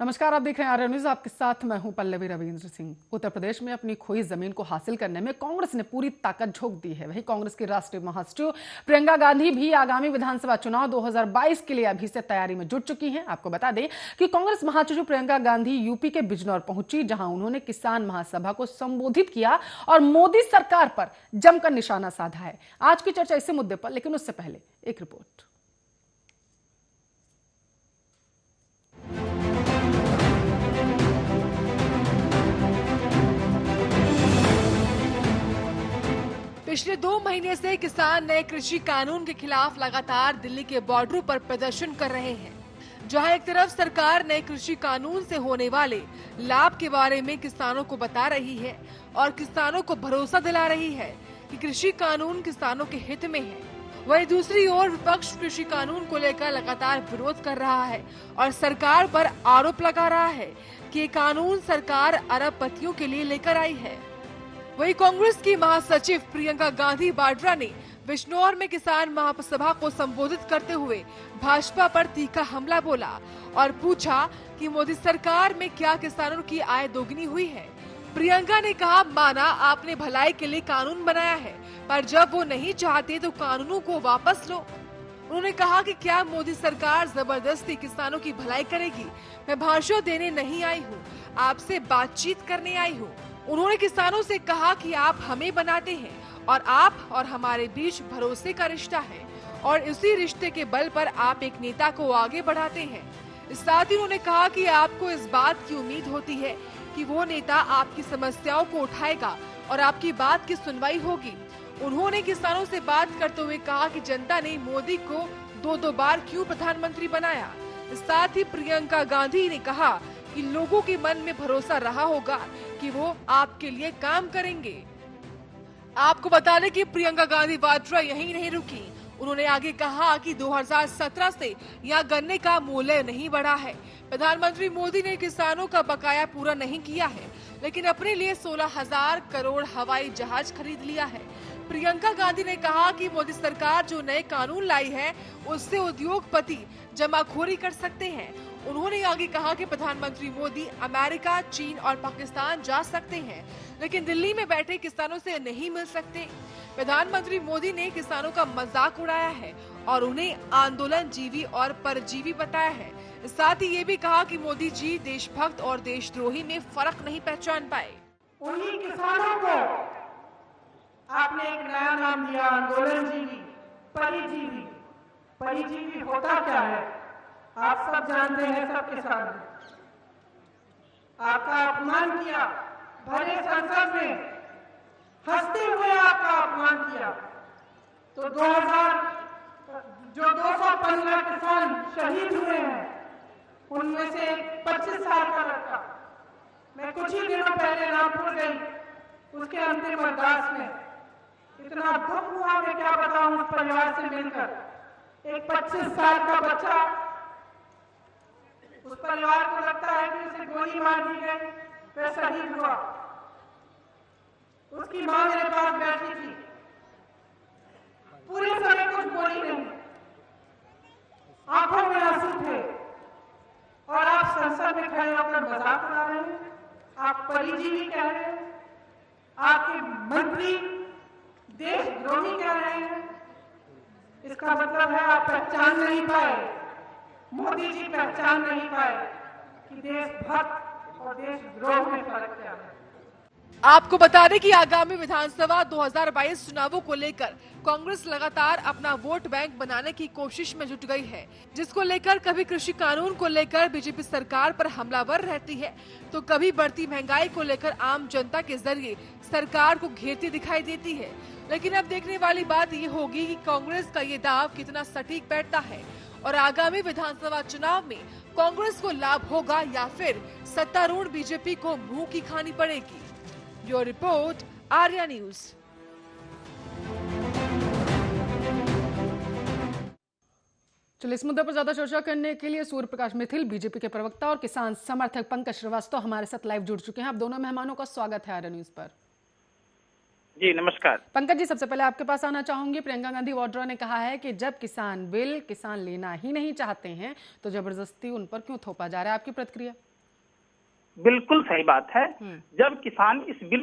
नमस्कार, आप देख रहे हैं आर्य न्यूज। आपके साथ मैं हूं पल्लवी रविंद्र सिंह। उत्तर प्रदेश में अपनी खोई जमीन को हासिल करने में कांग्रेस ने पूरी ताकत झोंक दी है। वहीं कांग्रेस की राष्ट्रीय महासचिव प्रियंका गांधी भी आगामी विधानसभा चुनाव 2022 के लिए अभी से तैयारी में जुट चुकी हैं। आपको बता दें कि कांग्रेस महासचिव प्रियंका गांधी यूपी के बिजनौर पहुंची, जहां उन्होंने किसान महासभा को संबोधित किया और मोदी सरकार पर जमकर निशाना साधा है। आज की चर्चा इसी मुद्दे पर, लेकिन उससे पहले एक रिपोर्ट। पिछले 2 महीने से किसान नए कृषि कानून के खिलाफ लगातार दिल्ली के बॉर्डरों पर प्रदर्शन कर रहे हैं। जहां एक तरफ सरकार नए कृषि कानून से होने वाले लाभ के बारे में किसानों को बता रही है और किसानों को भरोसा दिला रही है कि कृषि कानून किसानों के हित में है, वहीं दूसरी ओर विपक्ष कृषि कानून को लेकर लगातार विरोध कर रहा है और सरकार पर आरोप लगा रहा है कि ये कानून सरकार अरबपतियों के लिए लेकर आई है। वहीं कांग्रेस की महासचिव प्रियंका गांधी वाड्रा ने बिजनौर में किसान महासभा को संबोधित करते हुए भाजपा पर तीखा हमला बोला और पूछा कि मोदी सरकार में क्या किसानों की आय दोगुनी हुई है। प्रियंका ने कहा, माना आपने भलाई के लिए कानून बनाया है, पर जब वो नहीं चाहते तो कानूनों को वापस लो। उन्होंने कहा कि क्या मोदी सरकार जबरदस्ती किसानों की भलाई करेगी? मैं भाषण देने नहीं आई हूँ, आपसे बातचीत करने आई हूँ। उन्होंने किसानों से कहा कि आप हमें बनाते हैं और आप और हमारे बीच भरोसे का रिश्ता है और इसी रिश्ते के बल पर आप एक नेता को आगे बढ़ाते हैं। साथ ही उन्होंने कहा कि आपको इस बात की उम्मीद होती है कि वो नेता आपकी समस्याओं को उठाएगा और आपकी बात की सुनवाई होगी। उन्होंने किसानों से बात करते हुए कहा कि जनता ने मोदी को 2 बार क्यों प्रधानमंत्री बनाया। साथ ही प्रियंका गांधी ने कहा कि लोगों के मन में भरोसा रहा होगा कि वो आपके लिए काम करेंगे। आपको बता दें कि प्रियंका गांधी वाड्रा यहीं नहीं रुकी। उन्होंने आगे कहा कि 2017 से यहाँ गन्ने का मूल्य नहीं बढ़ा है। प्रधानमंत्री मोदी ने किसानों का बकाया पूरा नहीं किया है, लेकिन अपने लिए 16,000 करोड़ हवाई जहाज खरीद लिया है। प्रियंका गांधी ने कहा कि मोदी सरकार जो नए कानून लाई है उससे उद्योगपति जमाखोरी कर सकते हैं। उन्होंने आगे कहा कि प्रधानमंत्री मोदी अमेरिका, चीन और पाकिस्तान जा सकते हैं, लेकिन दिल्ली में बैठे किसानों से नहीं मिल सकते। प्रधानमंत्री मोदी ने किसानों का मजाक उड़ाया है और उन्हें आंदोलन जीवी और परजीवी बताया है। साथ ही ये भी कहा कि मोदी जी देशभक्त और देशद्रोही में फर्क नहीं पहचान पाए। उन्हीं किसानों को आपने एक नया नाम दिया, आंदोलन जीवी, परिजीवी। परिजीवी होता क्या है आप सब जानते हैं, सब किसान। आपका अपमान किया, भरे संसद में हंसते हुए आपका अपमान किया। तो 215 किसान शहीद हुए हैं, उनमें से 25 साल का लड़का। मैं कुछ ही दिनों पहले रामपुर गई, उसके अंतिम अरदास में इतना दुख हुआ, मैं क्या बताऊं। उस परिवार से मिलकर एक 25 साल का बच्चा, उस परिवार को लगता है कि उसे गोली मार दी गई, वह शहीद हुआ। उसकी मां मेरे पास बैठी थी, पूरे समय कुछ बोली नहीं, आंखों में आंसू थे, और आप संसद में खड़े होकर मजाक उड़ा रहे हैं। आप परिजीवी कह रहे हैं, आपके मंत्री देशद्रोही कह रहे हैं। इसका मतलब है आप पहचान नहीं पाए, मोदी जी पहचान नहीं पाए कि देशभक्त और देशद्रोह में फर्क क्या है। आपको बता दें कि आगामी विधानसभा 2022 चुनावों को लेकर कांग्रेस लगातार अपना वोट बैंक बनाने की कोशिश में जुट गई है, जिसको लेकर कभी कृषि कानून को लेकर बीजेपी सरकार पर हमलावर रहती है, तो कभी बढ़ती महंगाई को लेकर आम जनता के जरिए सरकार को घेरती दिखाई देती है। लेकिन अब देखने वाली बात ये होगी कि कांग्रेस का ये दाव कितना सटीक बैठता है और आगामी विधानसभा चुनाव में कांग्रेस को लाभ होगा या फिर सत्तारूढ़ बीजेपी को मुंह की खानी पड़ेगी। Bureau report, Arya news. चलिए, इस मुद्दे पर ज्यादा चर्चा करने के लिए सूर्य प्रकाश मिथिल, बीजेपी के प्रवक्ता, और किसान समर्थक पंकज श्रीवास्तव हमारे साथ लाइव जुड़ चुके हैं। आप दोनों मेहमानों का स्वागत है आर्या न्यूज पर। जी नमस्कार। पंकज जी, सबसे पहले आपके पास आना चाहूंगी। प्रियंका गांधी वाड्रा ने कहा है कि जब किसान लेना ही नहीं चाहते हैं तो जबरदस्ती उन पर क्यों थोपा जा रहा है। आपकी प्रतिक्रिया? बिल्कुल सही बात है। जब किसान इस बिल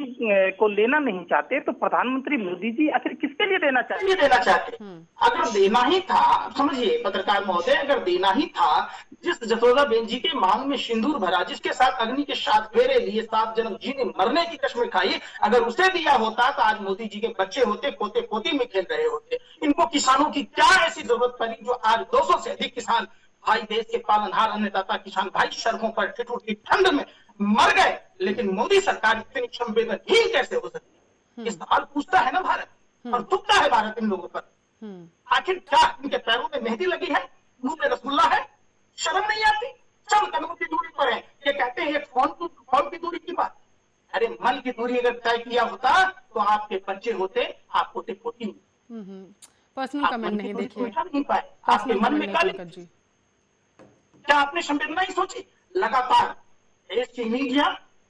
को लेना नहीं चाहते तो प्रधानमंत्री मोदी जी आखिर किसके लिए देना चाहते? अगर देना ही था, समझिए पत्रकार महोदय, अगर देना ही था, जिस जसोदा बेन जी के मांग में सिंदूर भरा, जिसके साथ अग्नि के 7 फेरे लिए, 7 जन्म जीने मरने की कसम खाई, अगर उसे दिया होता तो आज मोदी जी के बच्चे होते, पोते पोती में खेल रहे होते। इनको किसानों की क्या ऐसी जरूरत पड़ी जो आज 200 से अधिक किसान भाई, देश के पालनहार अन्नदाता किसान भाई सड़कों पर ठिठुर की ठंड में मर गए, लेकिन मोदी सरकार इतनी संवेदनहीन कैसे हो सकती है? ये सवाल पूछता है ना भारत, और दुखता है भारत इन लोगों पर। आखिर क्या इनके पैरों में मेहंदी लगी है, मुंह में रसगुल्ला है? शर्म नहीं आती? चंद कदमों की दूरी पर है, ये कहते हैं फोन की दूरी की बात। अरे मन की दूरी अगर तय किया होता तो आपके बच्चे होते, आप पोते पोती। पर्सनल कमेंट नहीं देखिए, नहीं पाए आपके मन में पंकज जी। क्या आपने संवेदना ही सोची? लगातार देश की मीडिया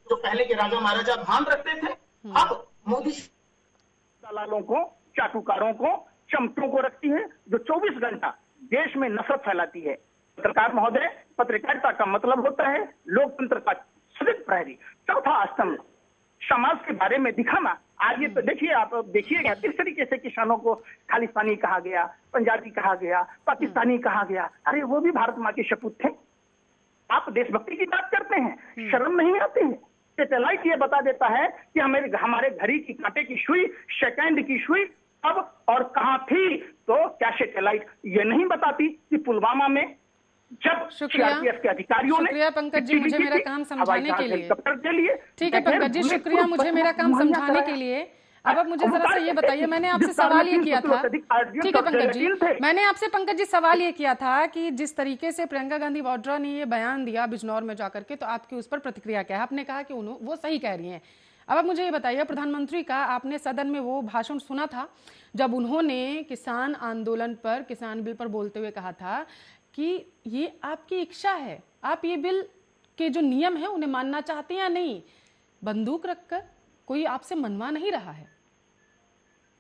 जो पहले के राजा महाराजा भान रखते थे, अब मोदी दलालों को, चाटुकारों को, चमटों को रखती है जो 24 घंटा देश में नफरत फैलाती है। पत्रकार महोदय, पत्रकारिता का मतलब होता है लोकतंत्र का सदिग्ध प्रहरी, चौथा स्तंभ, समाज के बारे में दिखाना। आज ये तो देखिए, आप देखिएगा किस तरीके से किसानों को खालिस्तानी कहा गया, पंजाबी कहा गया, पाकिस्तानी कहा गया। अरे वो भी भारत माँ के सपूत थे। आप देशभक्ति की बात करते हैं, शर्म नहीं आती है? सैटेलाइट ये बता देता है कि हमारे घड़ी की कांटे की सुई, सेकंड की सुई अब और कहां थी। तो क्या सैटेलाइट ये नहीं बताती कि पुलवामा में जब सीआरपीएफ के अधिकारियों ने, शुक्रिया पंकज जी, मुझे मेरा काम समझाने के लिए। ठीक है पंकज जी, शुक्रिया मुझे मेरा काम समझाने के लिए। अब आप मुझे जरा सा ये बताइए, मैंने आपसे सवाल ये किया था, ठीक है पंकज जी, मैंने आपसे पंकज जी सवाल ये किया था कि जिस तरीके से प्रियंका गांधी वाड्रा ने ये बयान दिया बिजनौर में जाकर के, तो आपकी उस पर प्रतिक्रिया क्या है? आपने कहा कि वो सही कह रही हैं। अब आप मुझे ये बताइए, प्रधानमंत्री का आपने सदन में वो भाषण सुना था जब उन्होंने किसान आंदोलन पर, किसान बिल पर बोलते हुए कहा था कि ये आपकी इच्छा है, आप ये बिल के जो नियम है उन्हें मानना चाहते हैं या नहीं, बंदूक रखकर कोई आपसे मनवा नहीं रहा है।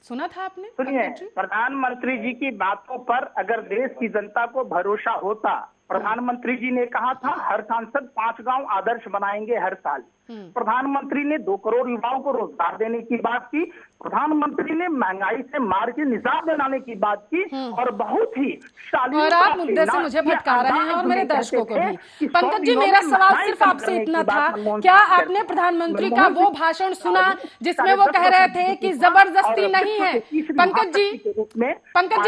सुना था आपने? सुनिए, प्रधानमंत्री जी की बातों पर अगर देश की जनता को भरोसा होता, प्रधानमंत्री जी ने कहा था हर सांसद 5 गांव आदर्श बनाएंगे हर साल। प्रधानमंत्री ने 2 करोड़ युवाओं को रोजगार देने की बात की। प्रधानमंत्री ने महंगाई से मार के निजात बनाने की बात की। और बहुत ही और आप मुद्दे से मुझे भटका रहे हैं और मेरे दर्शकों को भी। पंकज जी, मेरा सवाल सिर्फ आपसे इतना था, क्या आपने प्रधानमंत्री का वो भाषण सुना जिसमें वो कह रहे थे कि जबरदस्ती नहीं है? पंकज जी,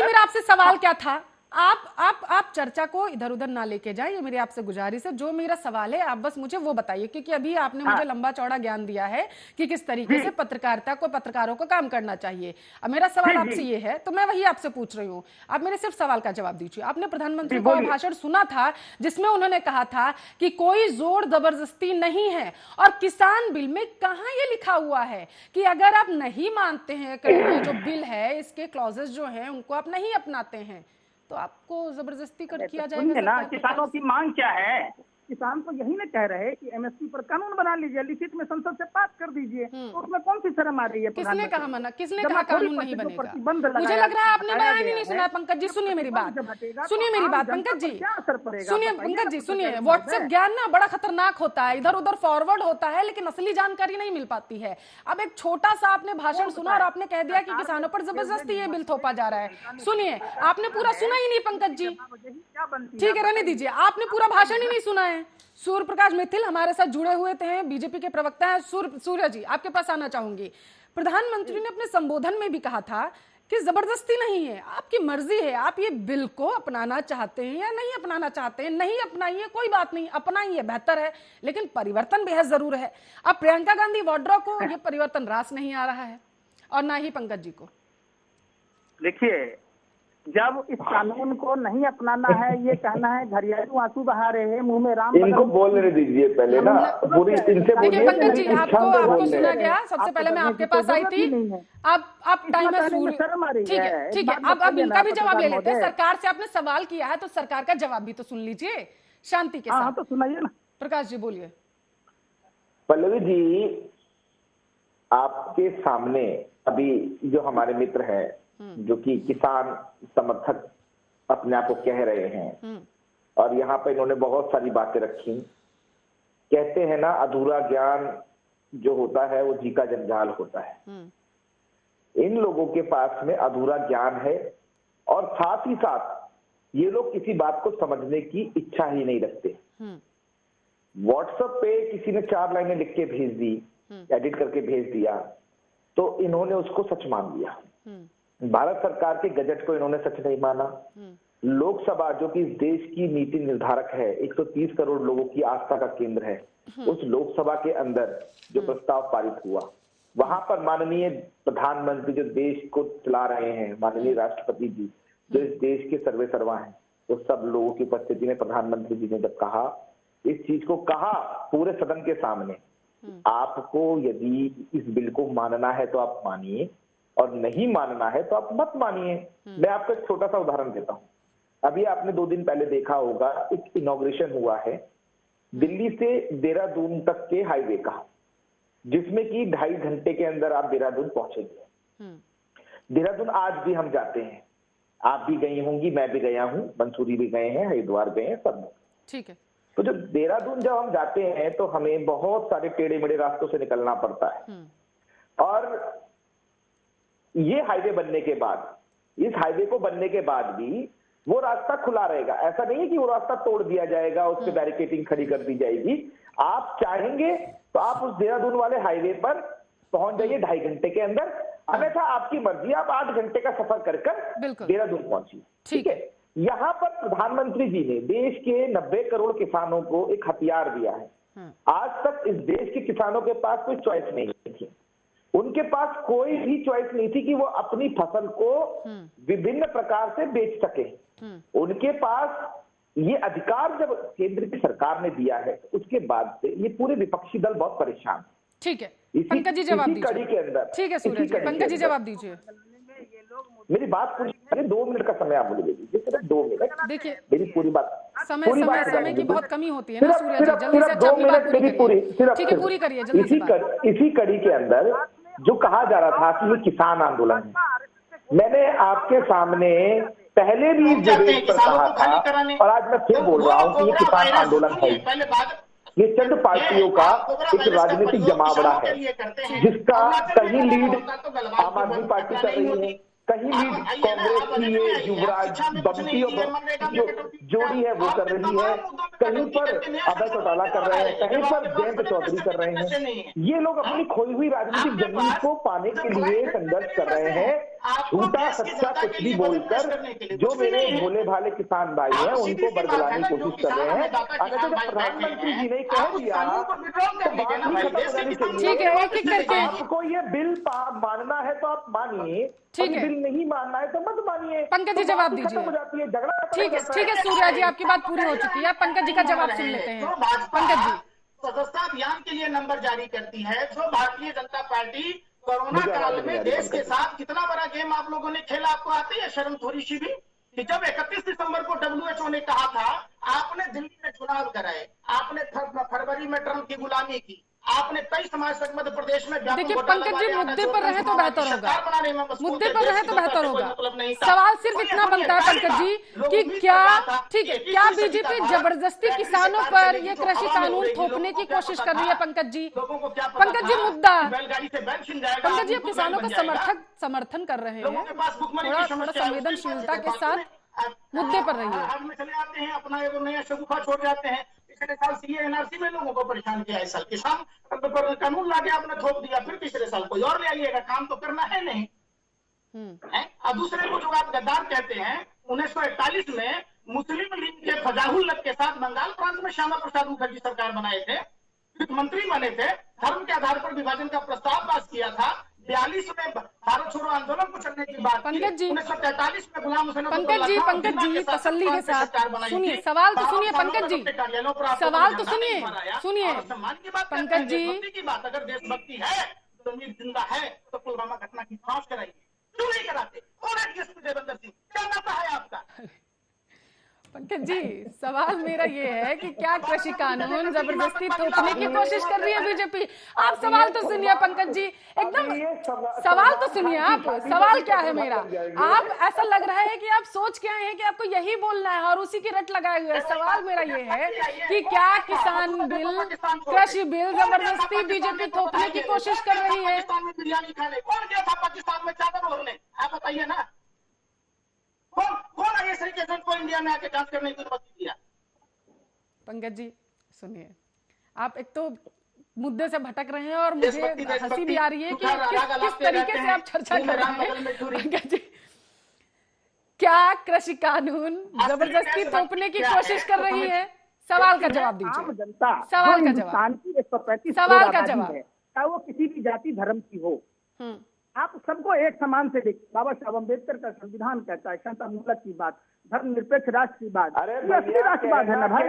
मेरा आपसे सवाल क्या था? आप चर्चा को इधर उधर ना लेके जाए, ये मेरी आपसे गुजारिश है। जो मेरा सवाल है आप बस मुझे वो बताइए, क्योंकि अभी आपने मुझे लंबा चौड़ा ज्ञान दिया है कि किस तरीके से पत्रकारों को काम करना चाहिए। अब मेरा सवाल आपसे ये है, तो मैं वही आपसे पूछ रही हूँ, आप मेरे सिर्फ सवाल का जवाब दीजिए। आपने प्रधानमंत्री का भाषण सुना था जिसमें उन्होंने कहा था कि कोई जोर जबरदस्ती नहीं है, और किसान बिल में कहाँ ये लिखा हुआ है कि अगर आप नहीं मानते हैं जो बिल है, इसके क्लॉजेस जो हैं उनको आप नहीं अपनाते हैं तो आपको जबरदस्ती कर किया जाएगा ना। किसानों की मांग क्या है? किसान तो यही ना कह रहे हैं कि एमएसपी पर कानून बना लीजिए, लिखित में संसद से पास कर दीजिए। तो उसमें कौन सी शर्म आ रही है? किसने कहा मना? किसने कहा कानून नहीं बनेगा? मुझे लग रहा है आपने बयान ही नहीं सुना। पंकज जी सुनिए मेरी बात, पंकज जी सुनिए, पंकज जी सुनिए। व्हाट्सएप ज्ञान ना बड़ा खतरनाक होता है, इधर उधर फॉरवर्ड होता है लेकिन असली जानकारी नहीं मिल पाती है। अब एक छोटा सा आपने भाषण सुना और आपने कह दिया कि किसानों पर जबरदस्ती ये बिल थोपा जा रहा है। सुनिए, आपने पूरा सुना ही नहीं पंकज जी। ठीक है, रहने दीजिए, आपने पूरा भाषण ही नहीं सुना है। सूर्य प्रकाश मिथिल हमारे साथ जुड़े हुए थे, बीजेपी के प्रवक्ता हैं। सूर्य जी, आपके पास आना चाहूंगी। प्रधानमंत्री ने अपने संबोधन में भी कहा था कि जबरदस्ती नहीं है, आपकी मर्जी है, आप ये बिल को अपनाना चाहते हैं या नहीं अपनाना चाहते हैं। नहीं अपनाइए, कोई बात नहीं, अपनाइए, बेहतर है, लेकिन परिवर्तन बेहद जरूर है। अब प्रियंका गांधी वाड्रा को ये परिवर्तन रास नहीं आ रहा है और ना ही पंकज जी को। देखिए, जब इस कानून को नहीं अपनाना है, ये कहना है घरियालू आंसू बहा रहे हैं, मुंह में राम। इनको बोलने दीजिए पहले ना, पूरी इनसे बोलिए। पंकज जी, आपको सुना गया, सबसे पहले मैं आपके पास आई थी। अब टाइम है सूर्य, ठीक है। अब इनका भी जवाब ले लेते हैं। सरकार से आपने सवाल किया है तो सरकार का जवाब भी तो सुन लीजिए शांति के साथ। तो सुनाइए ना। प्रकाश जी बोलिए। पल्लवी जी, आपके सामने अभी जो हमारे मित्र हैं जो कि किसान समर्थक अपने आप को कह रहे हैं, और यहाँ पे इन्होंने बहुत सारी बातें रखी। कहते हैं ना, अधूरा ज्ञान जो होता है वो जी का जंजाल होता है। इन लोगों के पास में अधूरा ज्ञान है और साथ ही साथ ये लोग किसी बात को समझने की इच्छा ही नहीं रखते। व्हाट्सएप पे किसी ने 4 लाइनें लिख के भेज दी, एडिट करके भेज दिया, तो इन्होंने उसको सच मान लिया। भारत सरकार के गजट को इन्होंने सच नहीं माना। लोकसभा जो कि इस देश की नीति निर्धारक है, 130 करोड़ लोगों की आस्था का केंद्र है, उस लोकसभा के अंदर जो प्रस्ताव पारित हुआ, वहां पर माननीय प्रधानमंत्री जो देश को चला रहे हैं, माननीय राष्ट्रपति जी जो इस देश के सर्वे सर्वा हैं, तो सब लोगों की उपस्थिति में प्रधानमंत्री जी ने जब कहा, इस चीज को कहा पूरे सदन के सामने, आपको यदि इस बिल को मानना है तो आप मानिए और नहीं मानना है तो आप मत मानिए। मैं आपको एक छोटा सा उदाहरण देता हूं। अभी आपने 2 दिन पहले देखा होगा, एक इनॉग्रेशन हुआ है दिल्ली से देहरादून तक के हाईवे का, जिसमें कि 2.5 घंटे के अंदर आप देहरादून पहुंचेंगे। देहरादून आज भी हम जाते हैं, आप भी गई होंगी, मैं भी गया हूं, मंसूरी भी गए हैं, हरिद्वार गए हैं, सब। ठीक है। तो जब देहरादून जब हम जाते हैं तो हमें बहुत सारे टेढ़े मेढ़े रास्तों से निकलना पड़ता है। और ये हाईवे बनने के बाद, इस हाईवे को बनने के बाद भी वो रास्ता खुला रहेगा। ऐसा नहीं है कि वो रास्ता तोड़ दिया जाएगा, उस पे बैरिकेडिंग खड़ी कर दी जाएगी। आप चाहेंगे तो आप उस देहरादून वाले हाईवे पर पहुंच जाइए 2.5 घंटे के अंदर, अन्यथा आपकी मर्जी, आप 8 घंटे का सफर कर देहरादून पहुंचिए। ठीक है। यहाँ पर प्रधानमंत्री जी ने देश के 90 करोड़ किसानों को एक हथियार दिया है। आज तक इस देश के किसानों के पास कोई चॉइस नहीं थी, उनके पास कोई भी चॉइस नहीं थी कि वो अपनी फसल को विभिन्न प्रकार से बेच सके। उनके पास ये अधिकार जब केंद्र की सरकार ने दिया है, उसके बाद से ये पूरे विपक्षी दल बहुत परेशान। ठीक है, पंकज जी जवाब दीजिए। कड़ी के अंदर, ठीक है सूरज जी, पंकज जी जवाब दीजिए। मेरी बात पूरी, 2 मिनट का समय आप मुझे दे दीजिए, सिर्फ 2 मिनट। देखिए मेरी पूरी बात, समय की बहुत कमी होती है ना सूरज जी, जल्दी से अच्छा अपनी बात पूरी करिए। ठीक है, पूरी करिए जल्दी से। इसी कड़ी के अंदर जो कहा जा रहा था कि ये किसान आंदोलन है, मैंने आपके सामने पहले भी डिबेट पर कहा था और आज मैं फिर बोल रहा हूँ कि ये किसान आंदोलन है। ये चंद पार्टियों का एक राजनीतिक जमावड़ा है, जिसका कहीं लीड आम आदमी पार्टी कर रही है, कहीं लीड कांग्रेस की ये युवराज बंटी और जोड़ी है वो कर रही है, कहीं पर अभय चौटाला कर रहे हैं, कहीं पर जयंत चौधरी कर रहे हैं। ये लोग अपनी खोई हुई राजनीतिक जमीन को पाने के लिए संघर्ष कर रहे हैं, झूठा सच्चा कुछ भी बोलकर जो मेरे भोले भाले किसान भाई हैं उनको बरगलाने की कोशिश कर रहे हैं। अगर तो प्रधानमंत्री जी ने कह दिया तो बात ही खत्म हो जानी चाहिए। ठीक है, एक-एक करके आपको ये बिल मानना है तो आप मानिए, ठीक है, बिल नहीं मानना है तो मत मानिए। पंकज जी जवाब दीजिए। ठीक है, ठीक है सूर्या जी, आपकी बात पूरी हो चुकी है, पंकज जी का जवाब सुन लेते हैं। पंकज जी, सदस्यता अभियान के लिए नंबर जारी करती है, जो भारतीय जनता पार्टी कोरोना काल में देश के साथ कितना बड़ा गेम आप लोगों ने खेला, आपको आती है शर्म थोड़ी सी भी? कि जब 31 दिसंबर को WHO ने कहा था, आपने दिल्ली में चुनाव कराए, आपने फरवरी में ट्रंप की गुलामी की, आपने 23 समाज तक मध्य प्रदेश में। देखिए पंकज जी, मुद्दे पर रहे तो बेहतर होगा, मुद्दे पर रहे तो बेहतर होगा। सवाल सिर्फ इतना बनता है पंकज जी कि क्या, ठीक है, क्या बीजेपी जबरदस्ती किसानों पर ये कृषि कानून थोपने की कोशिश कर रही है? पंकज जी, पंकज जी मुद्दा, पंकज जी किसानों का समर्थन कर रहे हैं, थोड़ा संवेदनशीलता के साथ मुद्दे पर रहिए। में चले आते हैं, अपना एक नया शगुफा छोड़ जाते हैं। पिछले साल सीए एनआरसी में लोगों को परेशान किया, इस साल किसान कानून लाके आपने थोप दिया, फिर तीसरे साल कोई और ले आइएगा, काम तो करना है नहीं। और दूसरे को जो आप गद्दार कहते हैं, 1941 में मुस्लिम लीग के फजाहुल लक के साथ बंगाल प्रांत में श्यामा प्रसाद मुखर्जी सरकार बनाए थे, वित्त मंत्री बने थे, धर्म के आधार पर विभाजन का प्रस्ताव पास किया था, 42 में भारत छोड़ो आंदोलन को चलने की बात, पंकज जी 1943 में गुलाम हुसैन, पंकज जी तसल्ली के साथ सुनिए, सवाल तो सुनिए पंकज जी, सवाल तो सुनिए पंकज जी की बात। अगर देशभक्ति है, जमीर जिंदा है तो पुलवामा घटना की जांच कराइए, क्यों नहीं कराते? कौन है डीएसपी देवेंद्र सिंह, क्या नाता है आपका? पंकज जी, सवाल मेरा ये है कि क्या कृषि कानून जबरदस्ती थोपने की कोशिश कर रही है बीजेपी? आप सवाल तो सुनिए पंकज जी, एकदम सवाल तो सुनिए आप। सवाल क्या है मेरा? आप ऐसा लग रहा है कि आप सोच के आए हैं कि आपको यही बोलना है और उसी की रट लगाए हुए। सवाल मेरा ये है कि क्या किसान बिल, कृषि बिल जबरदस्ती बीजेपी थोपने की कोशिश कर रही है? बिरयानी खाने कौन गया था पाकिस्तान में चादर ओढ़ने? आप बताइए ना, कौन आगे तरीके को इंडिया में आके जांच करने की अनुमति दिया? पंकज जी सुनिए, आप एक तो मुद्दे से भटक रहे हैं और मुझे हंसी भी आ रही है कि किस तरीके से आप चर्चा कर रहे हैं। पंकज जी, क्या कृषि कानून जबरदस्ती थोपने की कोशिश कर रही है? सवाल का जवाब दीजिए। जनता सवाल का जवाब। 135 सवाल का जवाब। चाहे वो किसी भी जाति धर्म की हो, आप सबको एक समान से देखिए। बाबा साहब अम्बेडकर का संविधान कहता है क्षमता मूलक की बात, धर्मनिरपेक्ष राष्ट्र की बात, असली राष्ट्रवाद है ना भाई।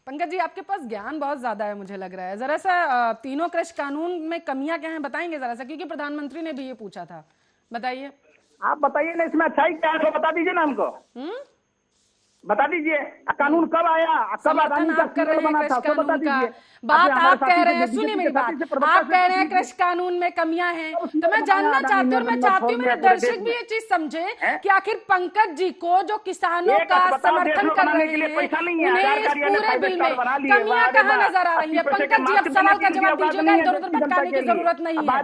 पंकज जी आपके पास ज्ञान बहुत ज्यादा है मुझे लग रहा है। जरा सा तीनों कृषि कानून में कमियां क्या हैं बताएंगे जरा सा, क्योंकि प्रधानमंत्री ने भी ये पूछा था। बताइए। आप बताइए ना, इसमें अच्छाई क्या है तो बता दीजिए ना हमको। बता दीजिए कानून कब आया, कब आदमी का कर रहे हैं कृषि कानून का। बात आप कह रहे हैं, सुनिए मेरी बात, आप कह रहे हैं कृषि कानून में कमियां हैं, तो मैं जानना चाहती हूँ और मैं चाहती हूँ मेरे दर्शक भी ये चीज समझे कि आखिर पंकज जी को जो किसानों का समर्थन कर रहे हैं उन्हें इस पूरे बिल में कमियां कहाँ नजर आ रही है? पंकज जी अब सवाल का जवाब दीजिएगा, इधर उधर भटकाने की जरूरत नहीं है।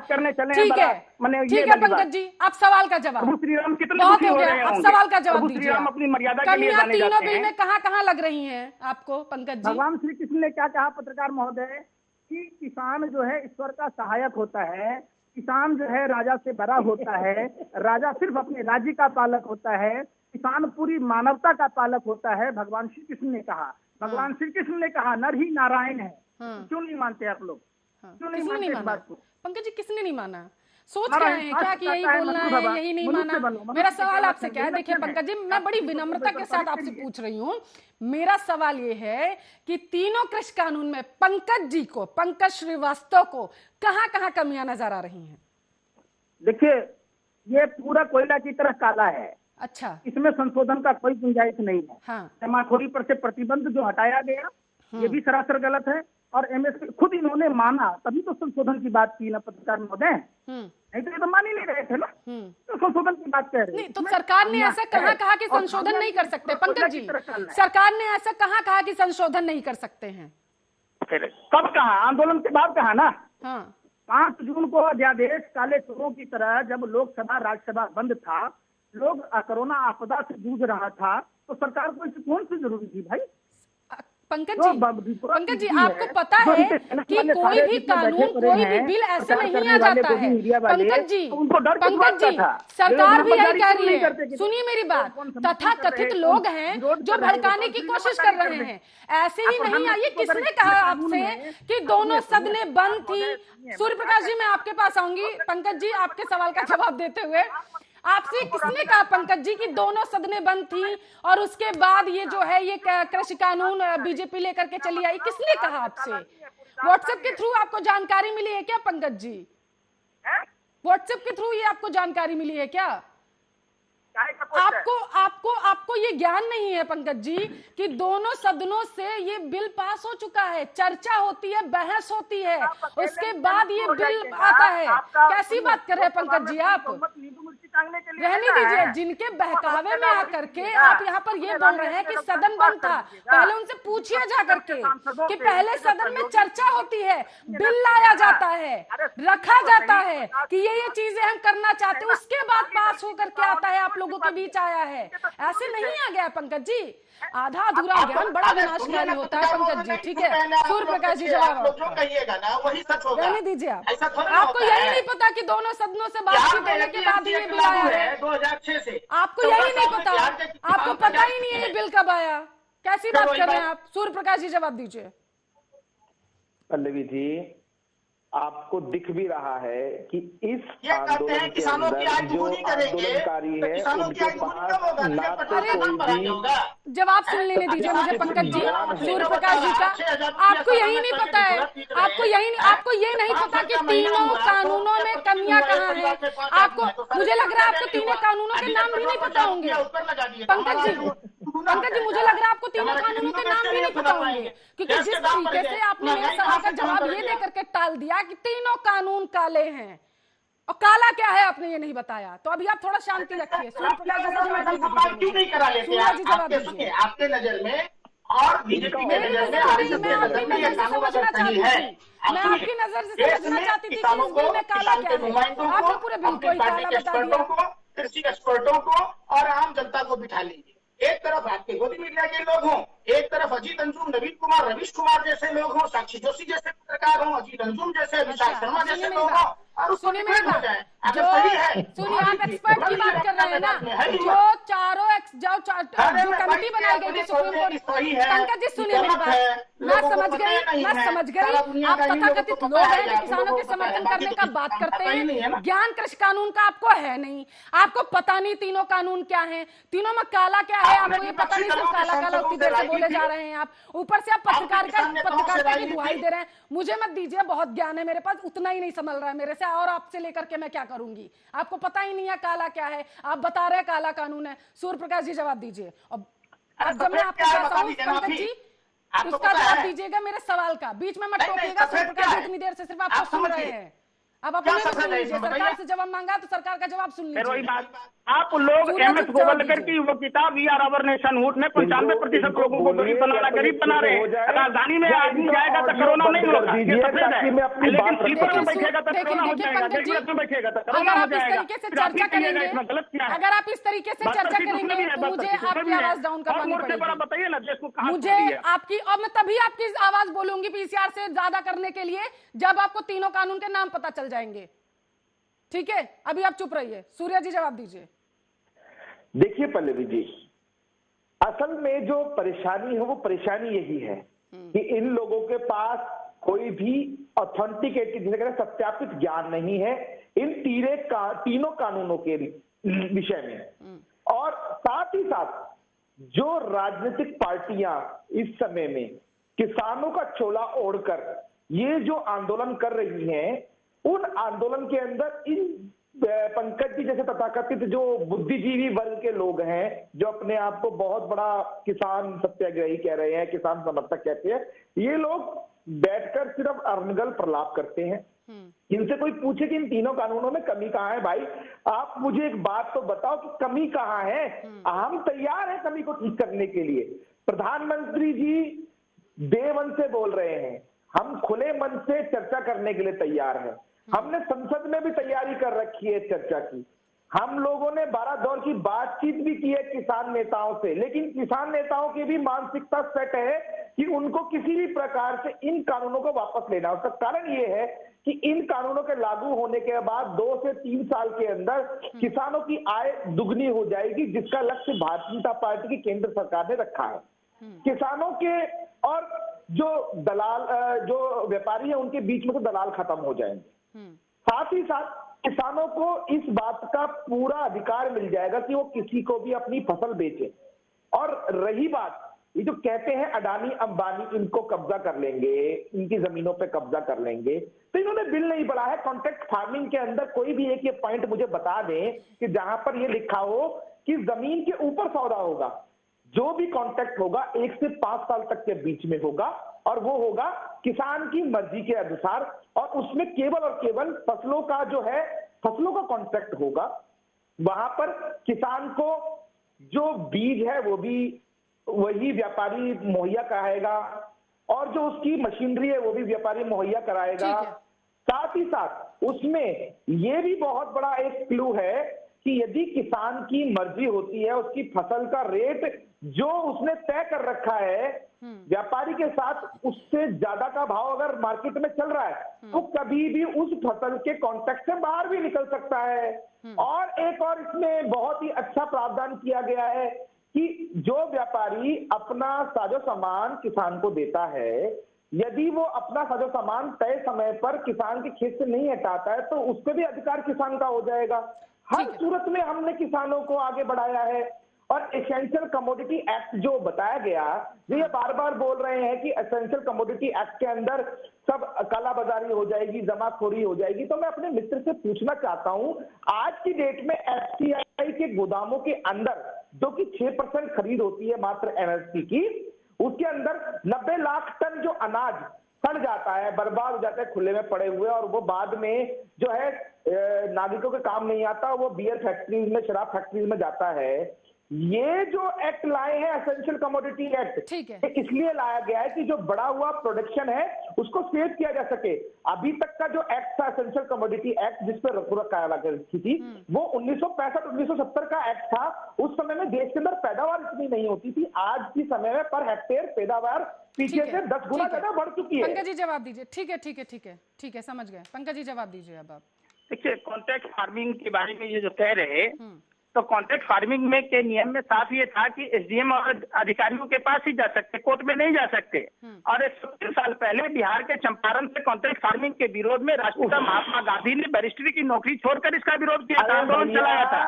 ठीक है पंकज जी, आप सवाल का जवाब। बहुत हो गया, आप सवाल का जवाब दीजिए। कमियां तीनों बिल में कहाँ लग रही हैं आपको पंकज जी? भगवान श्री कृष्ण ने क्या कहा पत्रकार महोदय कि किसान जो है ईश्वर का सहायक होता है, किसान जो है राजा से बड़ा होता है, राजा सिर्फ अपने राज्य का पालक होता है, किसान पूरी मानवता का पालक होता है। भगवान श्री कृष्ण ने कहा, भगवान श्री कृष्ण ने कहा नर ही नारायण है। क्यों नहीं मानते आप लोग? क्यों नहीं मानते इस बात को? पंकज जी किसने नहीं माना? सोच क्या है क्या कि यही बोलना है, यही नहीं माना? मेरा सवाल आपसे क्या है, देखिए पंकज जी मैं बड़ी विनम्रता के साथ आपसे पूछ रही हूँ। मेरा सवाल ये है कि तीनों कृषि कानून में पंकज जी को, पंकज श्रीवास्तव को कहाँ कमियां नजर आ रही हैं? देखिए ये पूरा कोयला की तरह काला है। अच्छा, इसमें संशोधन का कोई गुंजाइश नहीं है। हाँ। जमाखोरी पर से प्रतिबंध जो हटाया गया ये भी सरासर गलत है और एमएसपी खुद इन्होंने माना, तभी तो संशोधन की बात की ना पत्रकार महोदय। नहीं तो ये तो मान ही नहीं रहे थे ना, तो संशोधन की बात कह रहे नहीं। तो सरकार ने ऐसा कहा कि संशोधन नहीं कर सकते? पंकज जी, सरकार ने ऐसा कहा कि संशोधन नहीं कर सकते हैं? कब कहा? आंदोलन के बाद कहा ना। हाँ। 5 जून को अध्यादेश काले चोरों की तरह जब लोकसभा राज्यसभा बंद था, लोग कोरोना आपदा से जूझ रहा था, तो सरकार को इससे कौन सी जरूरी थी भाई? पंकज जी आपको पता है कि कोई भी कानून, कोई भी बिल ऐसे नहीं आ जाता है। पंकज जी सरकार भी यही कह रही है, सुनिए मेरी बात। तथा कथित लोग हैं जो भड़काने की कोशिश कर रहे हैं। ऐसे ही नहीं आइए, किसने कहा आपसे कि दोनों सदनें बंद थी? सूर्य प्रकाश जी मैं आपके पास आऊंगी। पंकज जी आपके सवाल का जवाब देते हुए, आपसे किसने कहा पंकज जी कि दोनों सदनें बंद थी और उसके बाद ये जो है ये कृषि कानून बीजेपी लेकर के चली आई? किसने कहा आपसे? व्हाट्सएप के थ्रू आपको जानकारी मिली है क्या पंकज जी? व्हाट्सएप के थ्रू ये आपको जानकारी मिली है क्या? आपको ये ज्ञान नहीं है पंकज जी कि दोनों सदनों से ये बिल पास हो चुका है, चर्चा होती है, बहस होती है, उसके बाद ये बिल आता है। कैसी बात कर रहे हैं पंकज जी आप? रहने दीजिए, जिनके बहकावे में आकर के आप यहाँ पर ये बोल रहे हैं कि सदन बंद था। पहले उनसे पूछिए जा करके कि पहले सदन में चर्चा होती है, बिल लाया जाता है, रखा जाता है कि ये चीजें हम करना चाहते हैं, उसके बाद पास होकर के आता है, आप लोगों के बीच आया है। ऐसे नहीं आ गया पंकज जी। आधा अधूरा ज्ञान बड़ा विनाशकारी होता है पंकज जी। ठीक है सूर्य प्रकाश जी जवाब कहिएगा ना वही सच होगा। रहने दीजिए आप। आपको यही नहीं पता कि दोनों सदनों से बातचीत होने के बाद ये बिल आया है? 2006 से आपको यही नहीं पता? आपको पता ही नहीं है ये बिल कब आया? कैसी बात कर रहे हैं आप? सूर्य प्रकाश जी जवाब दीजिए। पल्लवी जी आपको दिख भी रहा है कि इस ये कहते आंदोलन हैं के किसानों की अंदर आय जो दुगुनी करेंगे, आंदोलनकारी तो है किसानों की उनके आय दुगुनी पास कब होगा? ना जब तो पेट्रोल कोई दाम बढ़ा के भी होगा। जवाब सुन लेने दीजिए मुझे पंकज जी, सूर्य प्रकाश जी का। आपको यही नहीं पता है, आपको ये नहीं पता कि तीनों कानूनों में कमियां कहाँ हैं। आपको, मुझे लग रहा है आपको तीनों कानूनों के नाम भी नहीं पता होंगे पंकज जी, मुझे लग रहा है आपको तीनों कानूनों के नाम भी नहीं पता होंगे, क्योंकि जिस तरीके से आपने मेरे सवाल का जवाब ये देकर के टाल दिया कि तीनों कानून काले हैं और काला क्या है आपने ये नहीं बताया, तो अभी आप थोड़ा शांति रखिए। सूर्य प्रकाश जी से जवाब क्यों नहीं करा लेते? सूर्य जी जवाब आपके दीजिए। सुनिए, आपके नजर में और बीजेपी के मेरी नजर में नजर आरएसएस मैं के आपकी नजर में ये नजर से कानून अगर समझना सही चाहती है, थी, मैं आपकी नजर से समझना चाहती थी कि इस बिल में काला क्या है। आपने पूरे बिल को ही काला बता दिया। कृषि एक्सपर्टों को और आम जनता को बिठा लीजिए। एक तरफ आपके गोदी मीडिया के लोग हों, एक तरफ अजीत अंजुम, नवीन कुमार, रवीश कुमार जैसे लोग हों, साक्षी जोशी जैसे पत्रकार हों, अजीत अंजुम जैसे, विशाल शर्मा जैसे लोग हों, और उसको डिबेट हो जाए। अगर सही है, सुनिए, आप एक्सपर्ट की बात कर रहे हैं ना, जो चारों जो कमेटी बनाई गई थी सुप्रीम कोर्ट, पंकज जी सुनिए मेरी बात, मैं समझ गई आप तथाकथित लोग हैं जो किसानों के समर्थन करने का बात करते हैं। ज्ञान कृषि कानून का आपको है नहीं, आपको पता नहीं तीनों कानून क्या है, तीनों में काला क्या है आपको ये पता नहीं, सिर्फ काला काला उतनी देर से बोले जा रहे हैं आप, ऊपर से आप पत्रकारिता की दुहाई दे रहे हैं। मुझे मत दीजिए, बहुत ज्ञान है मेरे पास, उतना ही नहीं संभल रहा है मेरे से, और आपसे लेकर के मैं क्या करूंगी, आपको पता ही नहीं है काला क्या है, आप बता रहे हैं काला कानून है। सूर्य प्रकाश जी जवाब दीजिए। अब जब मैं आपको कहता हूं पंकज जी उसका जवाब दीजिएगा मेरे सवाल का, बीच में मत टोकिएगा। सूर्य प्रकाश जी इतनी देर से सिर्फ आपको सुन रहे हैं, अब अपने भी सुन लीजिए। सरकार से जवाब मांगा तो सरकार का जवाब सुन फिर वही लीजिए। बात, आप लोग MS गोवलकर की वो किताब we are our nationhood में 95% लोगों को गरीब बनाना, गरीब बना रहे हैं। राजधानी में आदमी जाएगा तो कोरोना नहीं होगा, ये सफेद है, लेकिन स्लीपर में बैठेगा तो कोरोना हो जाएगा, जगह में बैठेगा तो कोरोना हो जाएगा। फिर आप इस तरीके से चर्चा करेंगे, इसमें गलत क्या है? अगर आप इस तरीके से चर्चा करेंगे तो मुझे आपकी आवाज डाउन करवानी पड़ेगी। बताइए ना देश को कहां मुझे आपकी, और मैं तभी आपकी आवाज बोलूंगी PCR से ज्यादा करने के लिए जब आपको तीनों कानून के नाम पता चल जाएंगे। ठीक है, अभी आप चुप रहिए। सूर्य जी जवाब दीजिए। देखिए पल्लवी जी, असल में जो परेशानी है वो परेशानी यही है कि इन लोगों के पास कोई भी ऑथेंटिकेटेड, जिसे कहते हैं सत्यापित ज्ञान नहीं है इन तीनों कानूनों के विषय में। और साथ ही साथ जो राजनीतिक पार्टियां इस समय में किसानों का चोला ओढ़कर ये जो आंदोलन कर रही हैं, उन आंदोलन के अंदर इन पंकज जी जैसे तथाकथित जो बुद्धिजीवी वर्ग के लोग हैं, जो अपने आप को बहुत बड़ा किसान सत्याग्रही कह रहे हैं, किसान समर्थक कहते हैं, ये लोग बैठकर सिर्फ अरनगल प्रलाप करते हैं। इनसे कोई पूछे कि इन तीनों कानूनों में कमी कहाँ है, भाई आप मुझे एक बात तो बताओ कि कमी कहाँ है। हम तैयार हैं कमी को ठीक करने के लिए। प्रधानमंत्री जी डे वन से बोल रहे हैं, हम खुले मन से चर्चा करने के लिए तैयार हैं। हमने संसद में भी तैयारी कर रखी है चर्चा की। हम लोगों ने 12 दौर की बातचीत भी की है किसान नेताओं से, लेकिन किसान नेताओं की भी मानसिकता सेट है कि उनको किसी भी प्रकार से इन कानूनों को वापस लेना। उसका कारण ये है कि इन कानूनों के लागू होने के बाद 2 से 3 साल के अंदर किसानों की आय दुगनी हो जाएगी, जिसका लक्ष्य भारतीय जनता पार्टी की केंद्र सरकार ने रखा है। किसानों के और जो दलाल, जो व्यापारी है, उनके बीच में तो दलाल खत्म हो जाएंगे। साथ ही साथ किसानों को इस बात का पूरा अधिकार मिल जाएगा कि वो किसी को भी अपनी फसल बेचे। और रही बात, ये जो कहते हैं अडानी अंबानी इनको कब्जा कर लेंगे, इनकी जमीनों पे कब्जा कर लेंगे, तो इन्होंने बिल नहीं पढ़ा है। कॉन्ट्रैक्ट फार्मिंग के अंदर कोई भी एक ये पॉइंट मुझे बता दें कि जहां पर ये लिखा हो कि जमीन के ऊपर सौदा होगा, जो भी कॉन्ट्रैक्ट होगा 1 से 5 साल तक के बीच में होगा, और वो होगा किसान की मर्जी के अनुसार, और उसमें केवल और केवल फसलों का जो है, फसलों का कॉन्ट्रैक्ट होगा। वहां पर किसान को जो बीज है वो भी वही व्यापारी मुहैया कराएगा, और जो उसकी मशीनरी है वो भी व्यापारी मुहैया कराएगा। साथ ही साथ उसमें ये भी बहुत बड़ा एक क्लू है कि यदि किसान की मर्जी होती है, उसकी फसल का रेट जो उसने तय कर रखा है व्यापारी के साथ, उससे ज्यादा का भाव अगर मार्केट में चल रहा है, तो कभी भी उस फसल के कॉन्ट्रैक्ट से बाहर भी निकल सकता है। और एक और इसमें बहुत ही अच्छा प्रावधान किया गया है कि जो व्यापारी अपना साजो सामान किसान को देता है, यदि वो अपना साजो सामान तय समय पर किसान के खेत से नहीं हटाता है तो उसपे भी अधिकार किसान का हो जाएगा। हर सूरत में हमने किसानों को आगे बढ़ाया है। और एसेंशियल कमोडिटी एक्ट जो बताया गया, ये बार बार बोल रहे हैं कि एसेंशियल कमोडिटी एक्ट के अंदर सब कालाबाजारी हो जाएगी, जमाखोरी हो जाएगी। तो मैं अपने मित्र से पूछना चाहता हूं, आज की डेट में एफसीआई के गोदामों के अंदर जो कि 6% खरीद होती है मात्र एमएसपी की, उसके अंदर 90 लाख टन जो अनाज सड़ जाता है, बर्बाद हो जाता है खुले में पड़े हुए, और वो बाद में जो है नागरिकों के काम नहीं आता, वो बियर फैक्ट्रीज में, शराब फैक्ट्रीज में जाता है। ये जो एक्ट लाए हैं एसेंशियल कमोडिटी एक्ट, इसलिए लाया गया है कि जो बड़ा हुआ प्रोडक्शन है उसको सेव किया जा सके। अभी तक का जो एक्ट था एसेंशियल कमोडिटी एक्ट, जिस पर पूरा कार्रवाई थी, वो 1965-1970 का एक्ट था। उस समय में देश के अंदर पैदावार इतनी नहीं होती थी। आज के समय में पर हेक्टेयर पैदावार पीछे से 10 गुना ज्यादा बढ़ चुकी है। पंकज जी जवाब दीजिए। ठीक है, समझ गए। पंकज जी जवाब दीजिए अब आप। देखिए, कॉन्ट्रैक्ट फार्मिंग के बारे में ये जो कह रहे, तो कॉन्ट्रैक्ट फार्मिंग में के नियम में साफ ये था कि एसडीएम और अधिकारियों के पास ही जा सकते, कोर्ट में नहीं जा सकते। और 130 साल पहले बिहार के चंपारण से कॉन्ट्रैक्ट फार्मिंग के विरोध में राष्ट्रपिता महात्मा गांधी ने बैरिस्ट्री की नौकरी छोड़कर इसका विरोध किया था, आंदोलन चलाया था।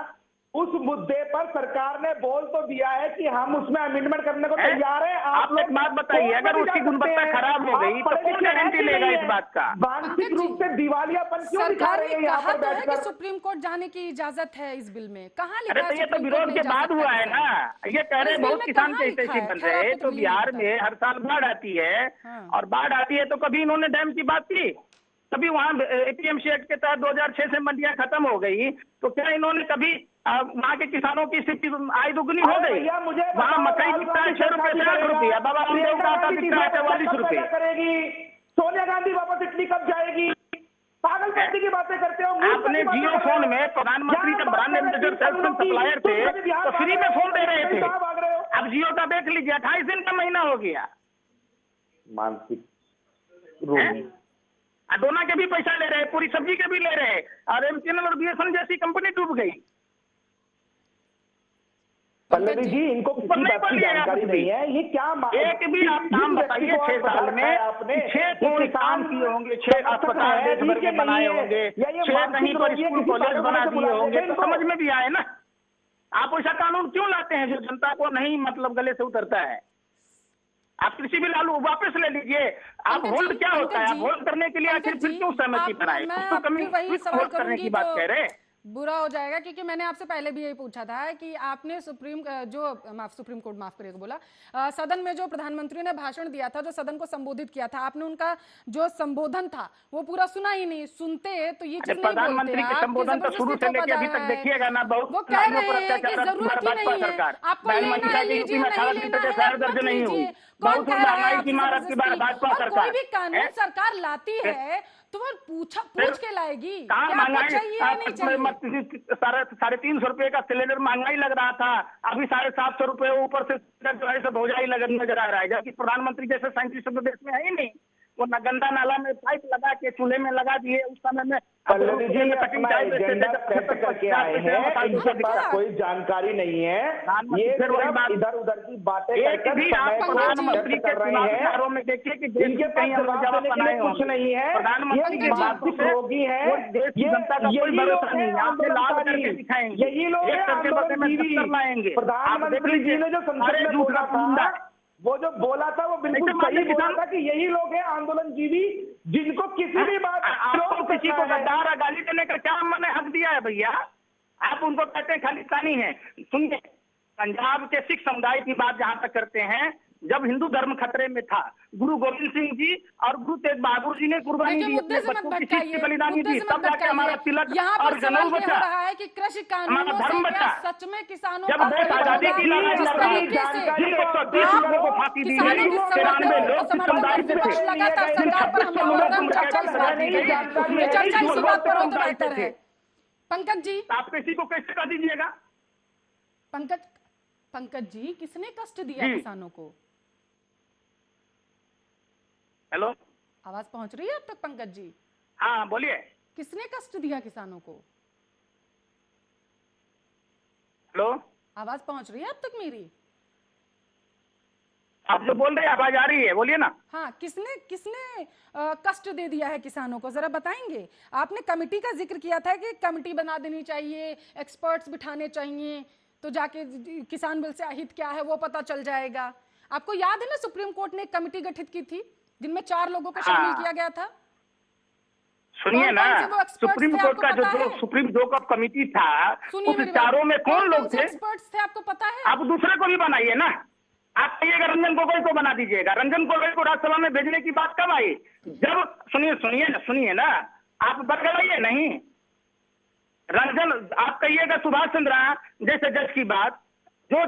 उस मुद्दे पर सरकार ने बोल तो दिया है कि हम उसमें अमेंडमेंट करने को तैयार हैं। आप एक बात बताइए, अगर उसकी गुणवत्ता खराब हो गई तो कौन गारंटी लेगा इस बात का? मानसिक रूप से दिवालियापन क्यों दिखा रहे हैं यहाँ पर बैठकर? सुप्रीम कोर्ट जाने की इजाजत है इस बिल में, कहाँ लिखा है? अरे तो ये तो विरोध के बाद हुआ है ना। ये कह रहे बहुत किसान के हितैषी बन रहे हैं। तो बिहार में हर साल बाढ़ आती है, और बाढ़ आती है तो कभी इन्होंने डैम की बात की? कभी वहाँ एपीएमसी एक्ट के तहत 2006 से मंडियां खत्म हो गई, तो क्या इन्होंने कभी वहाँ के किसानों की स्थिति आय दुगनी हो गई? वहाँ मकई बिकता है 6 रुपए से 8 रुपया, बाबा रामदेव का आटा बिकता है 44 रुपए। करेगी सोनिया गांधी वापस इटली कब जाएगी? पागलपंती की बातें करते हो। आपने जियो फोन में प्रधानमंत्री जब ब्रांड एम्बेसडर सेल्स सप्लायर थे तो फ्री में फोन दे रहे थे। अब जियो का देख लीजिए, 28 दिन का महीना हो गया। मानसिक रोगी डोना के भी पैसा ले रहे, पूरी सब्जी के भी ले रहे, और एमटीएनएल और बीएसएनएल जैसी कंपनी डूब गई। पल्लवी जी, इनको किसी बात की जानकारी नहीं है। ये क्या एक भी आप नाम बताइए 6 साल में आपने 6 कोई काम किए होंगे, 6 अस्पताल देश भर में बनाए होंगे, 6 कहीं पर स्कूल कॉलेज बना दिए होंगे, तो समझ में भी आए ना। आप ऐसा कानून क्यों लाते हैं जो जनता को नहीं मतलब गले से उतरता है? आप कृषि बिल वापस ले लीजिए। आप होल्ड क्या होता है? आप होल्ड करने के लिए आखिर फिर क्यों सहमति बनाए? उसको कमी होल्ड करने की बात कह रहे हैं। बुरा हो जाएगा, क्योंकि मैंने आपसे पहले भी यही पूछा था कि आपने सुप्रीम कोर्ट माफ करिएगा बोला, सदन में जो प्रधानमंत्री ने भाषण दिया था, जो सदन को संबोधित किया था, आपने उनका जो संबोधन था वो पूरा सुना ही नहीं। सुनते तो ये चीज नहीं बोलते। प्रधानमंत्री के संबोधन तो शुरू से लेकर अभी तक देखिएगा ना, बहुत वो कह रहे हैं कि जरूरत ही नहीं है, आपको लेना है लीजिए, नहीं लेना है बहुत महंगाई की मार की बार भाजपा सरकार। कोई भी कानून सरकार लाती है तो वो पूछ के लाएगी, चाहिए या नहीं चाहिए। 350 रुपए का सिलेंडर महंगाई लग रहा था, अभी 750 रुपए ऊपर से जो है सब भौजाई नजर आ रहा है, जबकि प्रधानमंत्री जैसे साइंटिस्ट देश में है ही नहीं। वो गंदा नाला में पाइप लगा के चूल्हे में लगा दिए, उस समय में पल्लवी जी अपना एजेंडा सेट करके आए हैं, इनके पास कोई जानकारी नहीं है। ये इधर उधर की बातें प्रधानमंत्री के चुनाव में देखिए कि इनके पास जवाब देने के लिए कुछ नहीं है। प्रधानमंत्री के मानसिक रोगी है, देश की जनता का कोई भरोसा नहीं। आपसे लाभ करके दिखाएंगे, यही लोग लाएंगे। प्रधानमंत्री जी ने जो संसद में बोला था, वो जो बोला था वो बिल्कुल सही बोला था कि यही लोग हैं आंदोलन जीवी, जिनको किसी भी बात आपको किसी को गद्दार गाली देने का क्या मैंने हक दिया है भैया? आप उनको कहते हैं खालिस्तानी है। सुनिए, पंजाब के सिख समुदाय की बात जहां तक करते हैं, जब हिंदू धर्म खतरे में था, गुरु गोविंद सिंह जी और गुरु तेग बहादुर जी ने कुर्बानी दी, अपने बच्चों की सीख की बलिदानी दी, तब जाके हमारा तिलक और जनऊ बचा, है कि कृषि हमारा धर्म बचा। सच में किसानों जब देश आजादी की लड़ाई लड़ रहा है, 120 लोगों को फांसी दी गई, 93 लोग सिख समुदाय से थे, 2600 लोगों को समुदाय से थे। पंकज जी, आप किसी को कैसे कर दीजिएगा? पंकज जी, किसने कष्ट दिया किसानों को? हेलो, आवाज पहुंच रही है अब तक पंकज जी? हाँ बोलिए। किसने कष्ट दिया किसानों को? हेलो, आवाज पहुंच रही है अब तक मेरी? आप जो बोल रहे हैं आवाज आ रही है, बोलिए ना। हाँ, किसने किसने कष्ट दे दिया है किसानों को, जरा बताएंगे। आपने कमेटी का जिक्र किया था कि कमेटी बना देनी चाहिए, एक्सपर्ट्स बिठाने चाहिए, तो जाके किसान बिल से अहित क्या है वो पता चल जाएगा। आपको याद है ना, सुप्रीम कोर्ट ने एक कमेटी गठित की थी जिनमें 4 लोगों को शामिल किया गया था। सुनिए ना, सुप्रीम कोर्ट का जो सुप्रीम जो का कमेटी था, उस चारों में कौन लोग थे? एक्सपर्ट्स थे, आपको पता है? आप दूसरे को भी बनाइए ना। आप कहिएगा रंजन गोगोई को बना दीजिएगा। रंजन गोगोई को राज्यसभा में भेजने की बात कब आई? जब सुनिए ना, आप बदलाइए नहीं। रंजन, आप कहिएगा सुभाष चंद्रा जैसे जज की बात, जो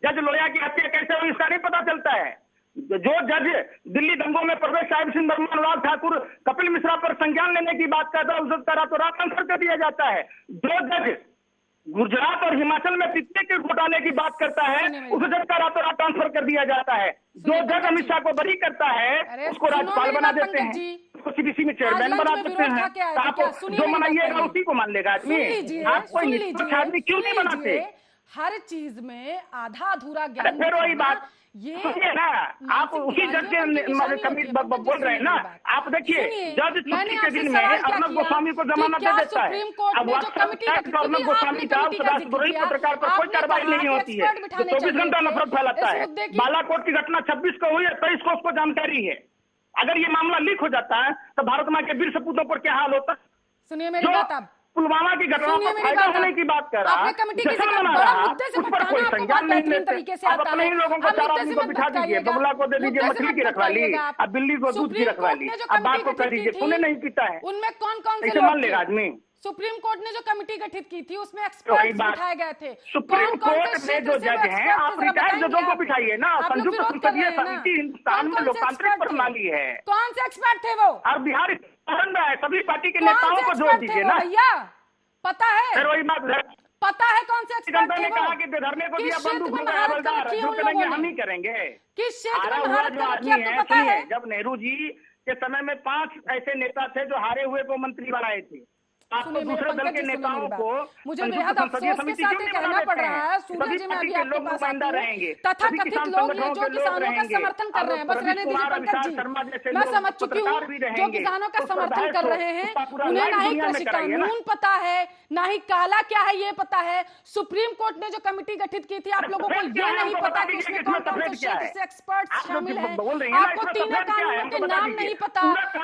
जज लोहिया की हत्या कैसे हुई इसका नहीं पता चलता है। जो जज दिल्ली दंगों में प्रवेश साहिब सिंह बर्मा, अनुराग ठाकुर, कपिल मिश्रा पर संज्ञान लेने की बात करता है, उस रातों रात ट्रांसफर कर दिया जाता है। जो जज गुजरात और हिमाचल में पिछले के घोटाले की बात करता है, उस जज का रातों रात ट्रांसफर कर दिया जाता है। जो जज अमित शाह को बरी करता है उसको राज्यपाल बना देते हैं, उसको सीबीसी में चेयरमैन बना देते हैं। तो आप जो मनाइएगा उसी को मान लेगा आदमी। आप कोई निष्पक्ष आदमी क्यों नहीं बनाते? हर चीज में आधा अधूरा ज्ञान। फिर वही बात सुनिए ना, आप उसी जज के कमिटी बोल रहे हैं ना। आप देखिए, जज छुट्टी के दिन में अर्नब गोस्वामी को जमानत दे देता है। अब अर्नब गोस्वामी का सदाशुद्रोही पत्रकार पर कोई कार्रवाई नहीं होती है, 24 घंटा नफरत फैलाता है। बालाकोट की घटना 26 को हुई है, 23 को उसको जानकारी है। अगर ये मामला लीक हो जाता है तो भारत माँ के वीर सपूतों पर क्या हाल होता? सुनिए मेरी बात। अब पुलवामा की घटना पर फायदा होने की बात कर रहा, जश्न मना रहा, उस पर कोई संज्ञान नहीं लेते। आप अपने ही लोगों को 4 आदमी को बिठा दीजिए, बगुला को दे दीजिए मछली की रखवाली, अब बिल्ली को दूध की रखवाली, अब बात को कर दीजिए खूने नहीं पीता है, उनमें कौन से ऐसे मान लेगा आदमी। सुप्रीम कोर्ट ने जो कमेटी गठित की थी उसमें एक्सपर्ट्स बिठाए गए थे। सुप्रीम कोर्ट में जो जज हैं, आप रिटायर्ड जजों को बिठाइए ना। संयुक्त संसदीय समिति हिंदुस्तान में लोकतांत्रिक प्रणाली है। कौन से एक्सपर्ट थे वो? और बिहार है, सभी पार्टी के नेताओं को जोड़ दीजिए ना। भैया पता है, फिर वही बात है, पता है कौन से एक्सपर्ट थे? कहा कि धरने को दिया बंदूक हवलदार, जो करेंगे हम ही करेंगे। किस क्षेत्र में हुआ महारत जो कर रखी आदमी है है, आपको पता है? जब नेहरू जी के समय में 5 ऐसे नेता थे जो हारे हुए को मंत्री बनाए थे। आपको दूसरे दल के नेताओं को मुझे बेहद अफसोस के साथ ये कहना पड़ रहा है, सूरज जी, मैं अभी आपके पास आती हूं, तथाकथित लोग हैं जो किसानों का समर्थन कर रहे हैं। बस रहने दीजिए पंकज जी, मैं समझ चुकी हूँ जो किसानों का समर्थन कर रहे हैं उन्हें ना ही कृषि कानून पता है, ना ही काला क्या है ये पता है। सुप्रीम कोर्ट ने जो कमेटी गठित की थी, आप लोगों को ये नहीं पता कि उसमें कौन कौन से एक्सपर्ट शामिल हैं। आपको तीनों कानूनों के नाम नहीं पता,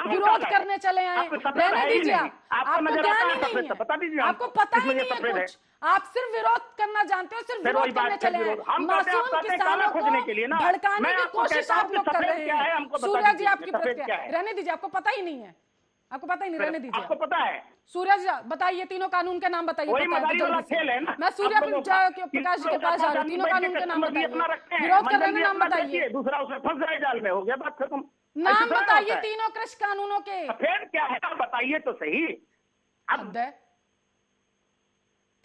विरोध करने चले आए। रहने दीजिए, आपको ध्यान ही नहीं है, आपको पता ही नहीं है कुछ। आप सिर्फ विरोध करना जानते हो, सिर्फ विरोध करने चले हैं। मासूम किसानों को भड़काने की कोशिश आप लोग कर रहे हैं। सूर्य जी आपकी प्रतिक्रिया, रहने दीजिए, आपको पता ही नहीं है, आपको पता ही नहीं, रहने दीजिए। आपको पता है? सूरज बताइए, तीनों कानून के नाम बताइए। मैं सूर्य प्रकाश जी के पास जा रही हूँ, तीनों कानून के नाम बताइए, विरोध कर रहे हैं, नाम बताइए। दूसरा उसमें फंस जाए जाल में, हो गया बात खत्म। नाम बताइए तीनों कृषि कानूनों के। फिर क्या है, बताइए तो सही। अब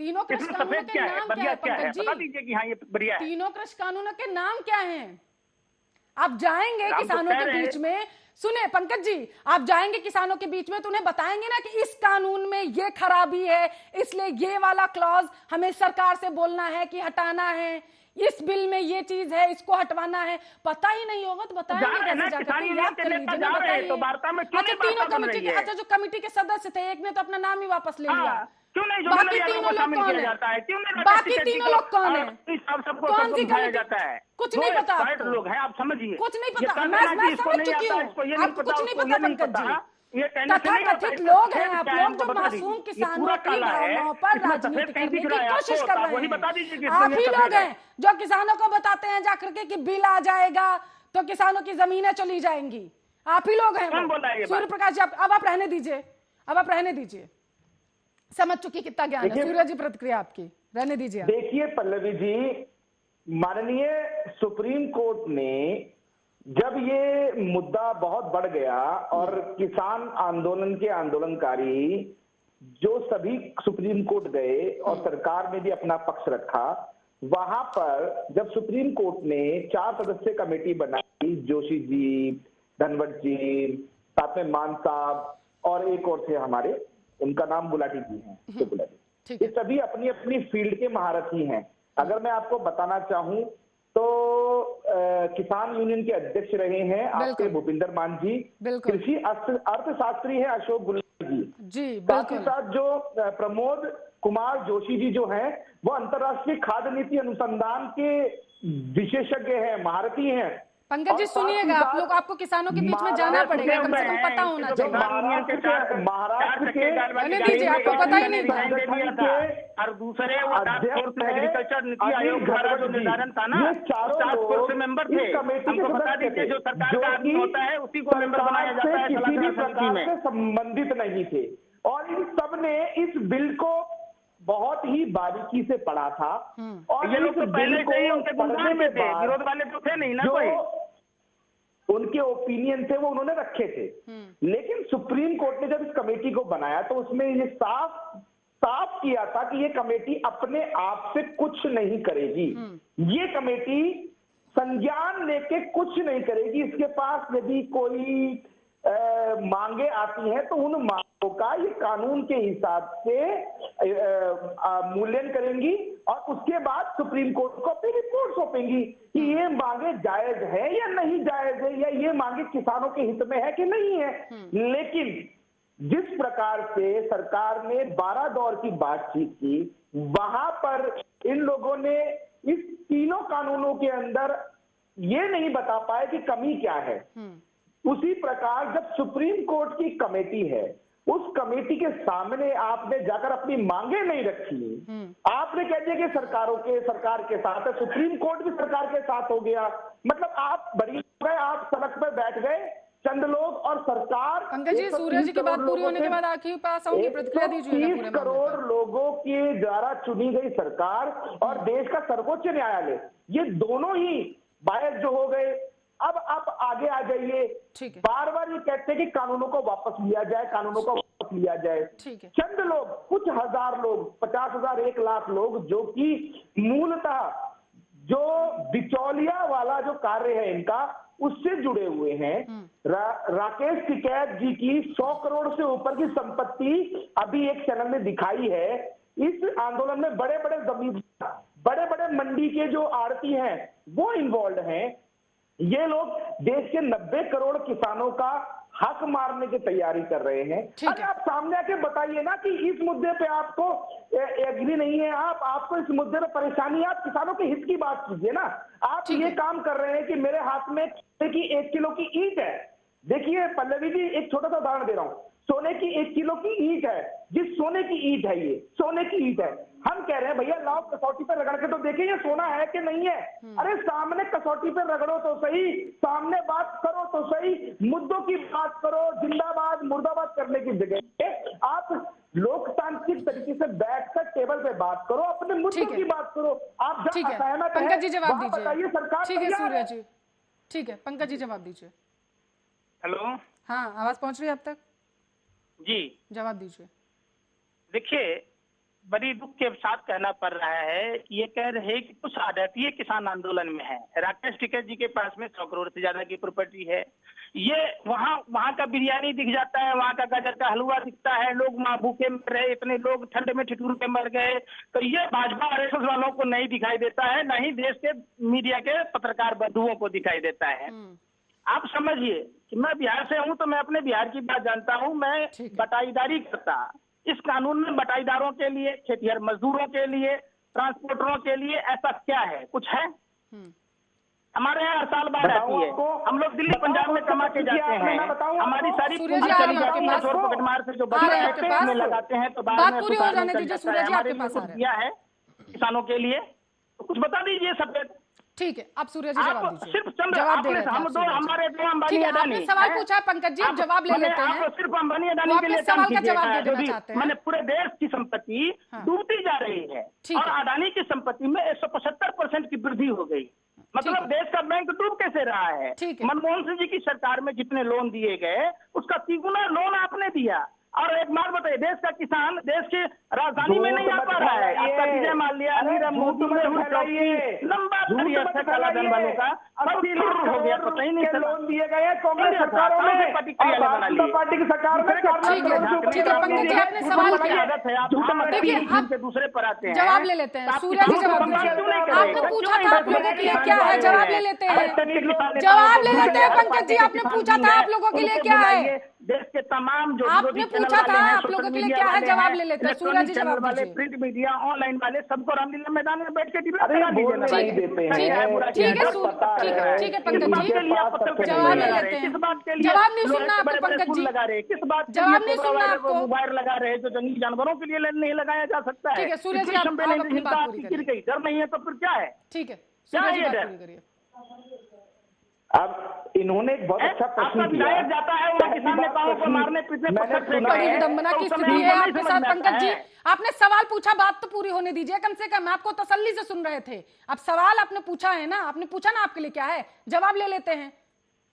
तीनों कृषि कानूनों के नाम क्या है पंकज जी? बता दीजिए कि हाँ ये बढ़िया है। तीनों कृषि कानूनों के नाम क्या हैं? आप जाएंगे किसानों के बीच में, सुने पंकज जी, आप जाएंगे किसानों के बीच में तो उन्हें बताएंगे ना कि इस कानून में ये खराबी है, इसलिए ये वाला क्लॉज हमें सरकार से बोलना है कि हटाना है, इस बिल में ये चीज है, इसको हटवाना है। पता ही नहीं होगा तो बताएंगे कैसे जाकर? याद कर लीजिए ना, बताइए। अच्छा, तीनों कमेटी के, अच्छा जो कमेटी के सदस्य थे, एक ने तो अपना नाम ही वापस ले लिया। क्यों नहीं? बाकी तीनों लोग कौन है? बाकी तीनों लोग कौन है? कौन सी कमेटी? कुछ नहीं पता आपको? लोग हैं, आप समझिए, कुछ नहीं पता। मैं समझ चुकी हूँ, आपको कुछ नहीं पता पंकज जी। तथाकथित लोग हैं आप लोग जो मासूम किसानों की भावनाओं पर राजनीति करने की कोशिश कर रहे हैं। आप ही लोग हैं जो किसानों को बताते हैं जाकर के कि बिल आ जाएगा तो किसानों की जमीनें चली जाएंगी। आप ही लोग हैं। सूर्य प्रकाश जी, अब आप रहने दीजिए, अब आप रहने दीजिए, समझ चुकी कितना ज्ञान है। सूर्य जी, प्रतिक्रिया आपकी, रहने दीजिए। देखिए पल्लवी जी, माननीय सुप्रीम कोर्ट ने जब ये मुद्दा बहुत बढ़ गया और किसान आंदोलन के आंदोलनकारी जो सभी सुप्रीम कोर्ट गए और सरकार ने भी अपना पक्ष रखा, वहां पर जब सुप्रीम कोर्ट ने 4 सदस्यीय कमेटी बनाई, जोशी जी, धनवट जी, साथ में मान साहब और एक और थे हमारे, उनका नाम गुलाटी जी हैं, गुलाटी, ये सभी अपनी अपनी फील्ड के महारथी हैं। अगर मैं आपको बताना चाहूं तो किसान यूनियन के अध्यक्ष रहे हैं आपके बिल्कुल। भूपिंदर मान जी, बिल्कुल। कृषि अर्थशास्त्री है अशोक गुलाटी जी, जी साथ ही बिल्कुल। साथ जो प्रमोद कुमार जोशी जी जो हैं वो अंतर्राष्ट्रीय खाद्य नीति अनुसंधान के विशेषज्ञ हैं, महारथी हैं। पंकज जी और साथ ही सुनिएगा, आप साथ लोग, आपको किसानों के बीच में जाना पड़ेगा, कम से कम पता होना चाहिए। महाराष्ट्र के रहने दीजिए, आपको पता ही नहीं था। और दूसरे वो task force agriculture NITI Aayog द्वारा जो निर्धारण था ना, ये चारों टास्क फोर्स लोग मेंबर इस थे। कमेटी के हमको बता सदस्य दीजिए, थे, जो सरकार जो का आदमी कि होता है उसी को मेंबर बनाया जाता है किसी भी सलाहकार समिति प्रकार में। से संबंधित नहीं थे, और इन सब ने इस बिल को बहुत ही बारीकी से पढ़ा था। और ये लोग तो इस पहले बिल से ही को उनके पढ़ने गुणगान में के थे, बाद विरोध वाले तो थे नहीं ना जो कोई। उनके ओपिनियन थे वो उन्होंने रखे थे, लेकिन सुप्रीम कोर्ट ने जब इस कमेटी को बनाया तो उसमें ये साफ किया था कि ये कमेटी अपने आप से कुछ नहीं करेगी। ये कमेटी संज्ञान लेके कुछ नहीं करेगी। इसके पास यदि कोई मांगे आती हैं तो उन मांगों का ये कानून के हिसाब से मूल्यांकन करेंगी और उसके बाद सुप्रीम कोर्ट को अपनी रिपोर्ट सौंपेंगी कि ये मांगे जायज है या नहीं जायज है, या ये मांगे किसानों के हित में है कि नहीं है। लेकिन जिस प्रकार से सरकार ने 12 दौर की बातचीत की, वहां पर इन लोगों ने इस तीनों कानूनों के अंदर ये नहीं बता पाए कि कमी क्या है। उसी प्रकार जब सुप्रीम कोर्ट की कमेटी है, उस कमेटी के सामने आपने जाकर अपनी मांगे नहीं रखी, आपने कह दिया कि सरकार के साथ है, सुप्रीम कोर्ट भी सरकार के साथ हो गया, मतलब आप बड़ी गए, आप सड़क पर बैठ गए चंद लोग, और सरकार पंकज जी, सूर्य जी की बात पूरी होने के बाद आखिर पास आऊंगी, प्रतिक्रिया दीजिएगा पूरे 130 करोड़ लोगों के द्वारा चुनी गई सरकार और देश का सर्वोच्च न्यायालय, ये दोनों ही बायस जो हो गए। अब आप आगे आ जाइए, बार बार ये कहते हैं कि कानूनों को वापस लिया जाए, कानूनों को वापस लिया जाए। चंद लोग, कुछ हजार लोग, 50,000 1 लाख लोग, जो कि मूलतः जो बिचौलिया वाला जो कार्य है इनका, उससे जुड़े हुए हैं। राकेश टिकैत जी की 100 करोड़ से ऊपर की संपत्ति अभी एक चैनल ने दिखाई है। इस आंदोलन में बड़े बड़े जमींदार, बड़े बड़े मंडी के जो आड़ती हैं वो इन्वॉल्व हैं। ये लोग देश के 90 करोड़ किसानों का हक मारने की तैयारी कर रहे हैं। अरे आप सामने आके बताइए ना कि इस मुद्दे पे आपको एग्री नहीं है, आपको इस मुद्दे पे परेशानी है, आप किसानों के हित की बात कीजिए ना। आप ये काम कर रहे हैं कि मेरे हाथ में 1 किलो की ईंट है। देखिए पल्लवी जी, एक छोटा सा उदाहरण दे रहा हूं, सोने की 1 किलो की ईंट है, जिस सोने की ईंट है, ये सोने की ईंट है, हम कह रहे हैं भैया लाओ कसौटी पर रगड़ के तो देखिए ये सोना है कि नहीं है। अरे सामने कसौटी पर रगड़ो तो सही, सामने बात करो तो सही, मुद्दों की बात करो, जिंदाबाद मुर्दाबाद करने की जगह आप लोकतांत्रिक तरीके से बैठकर टेबल पे बात करो, अपने मुद्दों की बात करो। आप जब असहमत हैं, पंकज जी जवाब दीजिए। बताइए सरकार। ठीक है सूर्य जी, ठीक है, पंकज जी जवाब दीजिए। हेलो, हाँ आवाज पहुंच रही है आप तक जी, जवाब दीजिए। देखिए, बड़ी दुख के साथ कहना पड़ रहा है कि ये कह रहे हैं कि कुछ आड़तिये किसान आंदोलन में है। राकेश टिकैत जी के पास में 100 करोड़ से ज्यादा की प्रॉपर्टी है। ये वहाँ का बिरयानी दिख जाता है, वहाँ का गाजर का हलवा दिखता है, लोग वहाँ भूखे मर रहे, इतने लोग ठंड में ठिठुर के मर गए। तो ये भाजपा RSS वालों को नहीं दिखाई देता है, न ही देश के मीडिया के पत्रकार बंधुओं को दिखाई देता है। आप समझिए कि मैं बिहार से हूं तो मैं अपने बिहार की बात जानता हूं। मैं बटाईदारी करता, इस कानून में बटाईदारों के लिए, खेतिहर मजदूरों के लिए, ट्रांसपोर्टरों के लिए ऐसा क्या है? कुछ है? हमारे यहाँ हर साल बाढ़ आती है, हम लोग दिल्ली पंजाब में कमा के जाते हैं, हमारी सारी पूंजी चली जाती है चोर पकड़मार से जो बदले में लगाते हैं, तो बाद में हमारे दिया है किसानों के लिए। तो कुछ बता दीजिए सफेद। ठीक है, आप सूर्य जी जवाब दीजिए। सिर्फ जवाब दे रहे थे हमारे अंबानी अडानी। आपने सवाल पूछा पंकज जी, जवाब ले लेते हैं। आप सिर्फ अंबानी अडानी के लिए काम कीजिएगा। मैंने पूरे देश की संपत्ति डूबती जा रही है और अडानी की संपत्ति में 175% की वृद्धि हो गई। मतलब देश का बैंक डूब कैसे रहा है? मनमोहन सिंह जी की सरकार में जितने लोन दिए गए उसका 3 गुना लोन आपने दिया। और एक बात बताइए, देश का किसान देश की राजधानी में नहीं आ पा रहा है। आपका विजय माल्या, नीरव मोदी, मेहुल चौकसी, लंबा काला धन वालों का हो गया, पता ही नहीं चला। लोन दिए गए कांग्रेस सरकारों में, पार्टी की सरकार में। ठीक है पंकज जी, आपने सवाल किया, देखिए आप दूसरे पर आते हैं, जवाब ले लेते हैं। सूर्या जी जवाब दीजिए, आपने पूछा था आप लोगों के लिए क्या है, जवाब ले लेते हैं, जवाब ले लेते हैं। पंकज जी आपने पूछा था आप लोगों के लिए क्या है, देश के तमाम जो आपने पूछा था आप लोगों के लिए क्या है, जवाब ले लेते हैं। सूर्या जी जवाब वाले, दीजिए। प्रिंट मीडिया, ऑनलाइन वाले, सबको रामलीला मैदान में बैठ के डिबेट करा दीजिए। नहीं देते हैं, ठीक है पंकज जी, जवाब ले लेते हैं। जवाब नहीं सुनना आपको पंकज जी, लगा रहे किस बात, जवाब नहीं सुनना आपको, मोबाइल लगा रहे जो जंगली जानवरों के लिए नहीं लगाया जा सकता है। ठीक है सूर्य जी, आप अपनी बात पूरी गिर करिए। गई, डर नहीं है तो फिर क्या है? ठीक है क्या सूर्य जी, है ये बात डर? पूरी करिए। अब इन्होंने एक बहुत अच्छा प्रश्न किया। विधायक जाता है वो किसान नेताओं को मारने पीटने, बड़ी विडंबना की स्थिति है आपके साथ पंकज जी। आपने सवाल पूछा, बात तो पूरी होने दीजिए कम से कम, आपको तसल्ली से सुन रहे थे। अब सवाल आपने पूछा है ना, आपने पूछा ना आपके लिए क्या है, जवाब ले लेते हैं।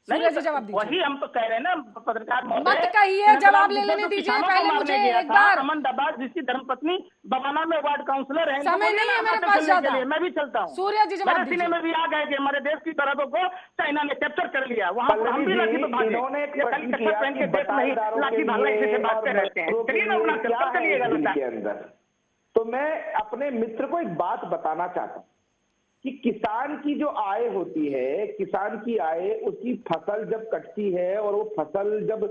सूर्य जी जवाब दीजिए। वही हम तो कह रहे हैं ना पत्रकार, मत कहिए, जवाब ले लेने दीजिए पहले मुझे एक बार। अमन दबाज जिसकी धर्मपत्नी बवाना में वार्ड काउंसलर है, समय नहीं है मेरे पास ज्यादा, मैं भी चलता हूँ। सूर्य जी जवाब दीजिए। सिने में भी आ गए कि हमारे देश की सरहदों को चाइना ने कैप्चर कर लिया, वहाँ पर हम भी लाठी तो भागे, खाली कच्छा पहन के देश में ही लाठी भाला इसे भागते रहते हैं। चलिए ना अपना चलिएगा के अंदर। तो मैं अपने मित्र को एक बात बताना चाहता हूँ कि किसान की जो आय होती है, किसान की आय, उसकी फसल जब कटती है और वो फसल जब